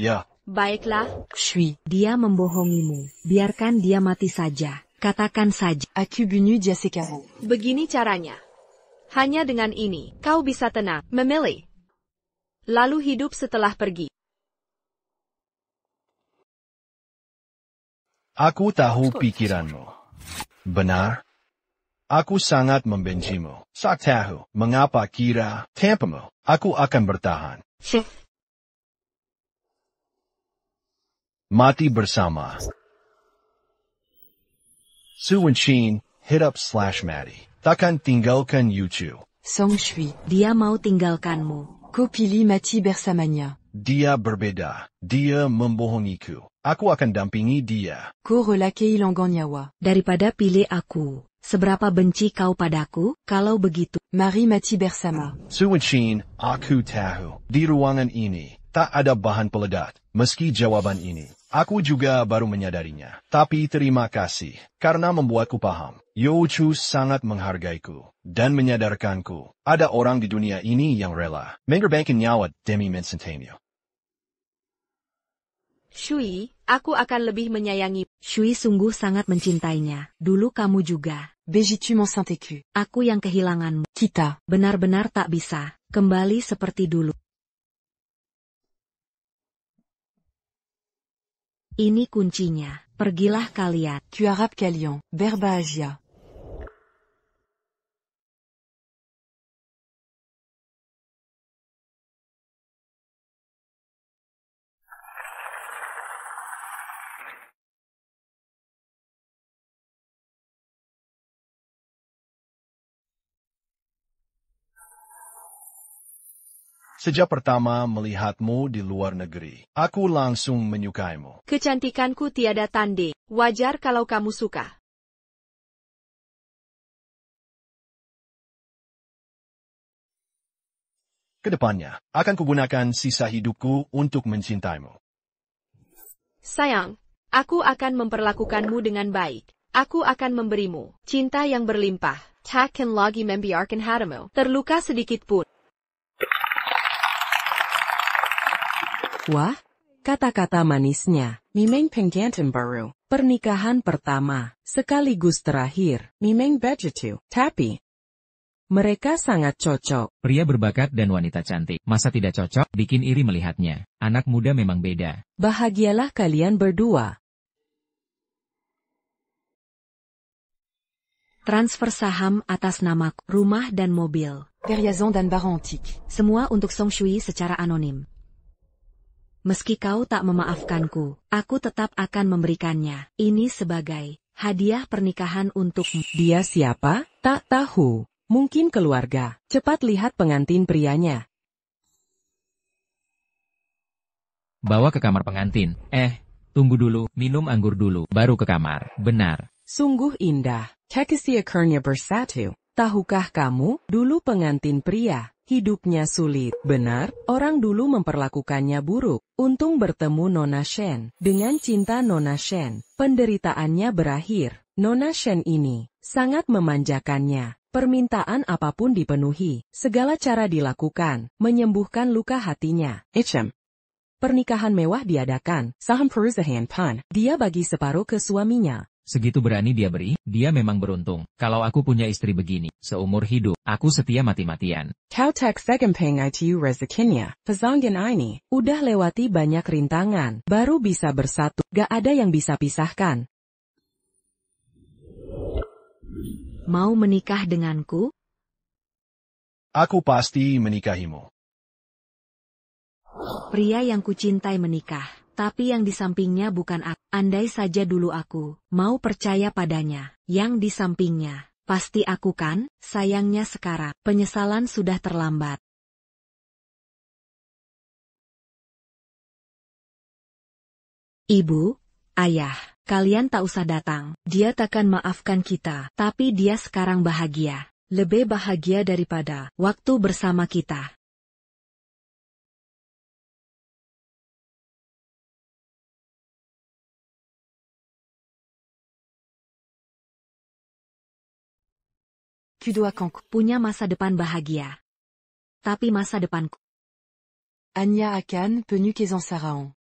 Ya. Baiklah. Shui. Dia membohongimu. Biarkan dia mati saja. Katakan saja. Aku bunuh dia sekarang. Begini caranya. Hanya dengan ini, kau bisa tenang, memilih. Lalu hidup setelah pergi. Aku tahu pikiranmu. Benar? Aku sangat membencimu. Sak tahu mengapa kira tanpamu. Aku akan bertahan. Mati bersama. Su Wenqin, hit up /Mati. Takkan tinggalkan Yuchu. Song Shui. Dia mau tinggalkanmu. Kau pilih mati bersamanya. Dia berbeda. Dia membohongiku. Aku akan dampingi dia. Kau relakai langgan nyawa. Daripada pilih aku. Seberapa benci kau padaku, kalau begitu. Mari mati bersama. Su Wenqin, aku tahu. Di ruangan ini, tak ada bahan peledak. Meski jawaban ini, aku juga baru menyadarinya. Tapi terima kasih, karena membuatku paham. Yuchu sangat menghargaiku, dan menyadarkanku. Ada orang di dunia ini yang rela mengorbankan nyawa demi Centennial. Shui, aku akan lebih menyayangi. Shui sungguh sangat mencintainya. Dulu kamu juga. Begitu mon Saint-Écu. Aku yang kehilanganmu. Kita. Benar-benar tak bisa. Kembali seperti dulu. Ini kuncinya. Pergilah kalian. Tu Arab Kalian. Berba Asia. Sejak pertama melihatmu di luar negeri, aku langsung menyukaimu. Kecantikanku tiada tanding. Wajar kalau kamu suka. Kedepannya, akan kugunakan sisa hidupku untuk mencintaimu. Sayang, aku akan memperlakukanmu dengan baik. Aku akan memberimu cinta yang berlimpah. Takkan lagi membiarkan hatimu terluka sedikit pun. Wah, kata-kata manisnya. Mimeng penggantin baru. Pernikahan pertama, sekaligus terakhir. Mimeng begitu. Tapi. Mereka sangat cocok. Pria berbakat dan wanita cantik. Masa tidak cocok? Bikin iri melihatnya. Anak muda memang beda. Bahagialah kalian berdua. Transfer saham atas namaku, rumah dan mobil. Perhiasan dan barang antik. Semua untuk Song Shui secara anonim. Meski kau tak memaafkanku, aku tetap akan memberikannya. Ini sebagai hadiah pernikahan untukmu. Dia siapa? Tak tahu. Mungkin keluarga. Cepat lihat pengantin prianya. Bawa ke kamar pengantin. Tunggu dulu, minum anggur dulu, baru ke kamar. Benar. Sungguh indah. Kekasih akhirnya bersatu. Tahukah kamu, dulu pengantin pria, hidupnya sulit. Benar, orang dulu memperlakukannya buruk. Untung bertemu Nona Shen. Dengan cinta Nona Shen, penderitaannya berakhir. Nona Shen ini sangat memanjakannya. Permintaan apapun dipenuhi. Segala cara dilakukan, menyembuhkan luka hatinya. Pernikahan mewah diadakan. Saham perusahaan pan. Dia bagi separuh ke suaminya. Segitu berani dia beri, dia memang beruntung. Kalau aku punya istri begini, seumur hidup, aku setia mati-matian. Kau tak segampang itu rezekinya. Pasangan ini. Udah lewati banyak rintangan, baru bisa bersatu. Gak ada yang bisa pisahkan. Mau menikah denganku? Aku pasti menikahimu. Pria yang kucintai menikah. Tapi yang di sampingnya bukan aku. Andai saja dulu aku mau percaya padanya. Yang di sampingnya, pasti aku kan? Sayangnya sekarang, penyesalan sudah terlambat. Ibu, ayah, kalian tak usah datang. Dia takkan maafkan kita. Tapi dia sekarang bahagia. Lebih bahagia daripada waktu bersama kita. Kudoa Kanku. punya masa depan bahagia. Tapi masa depanku. Anya Akan, Penu Kezan Saraon.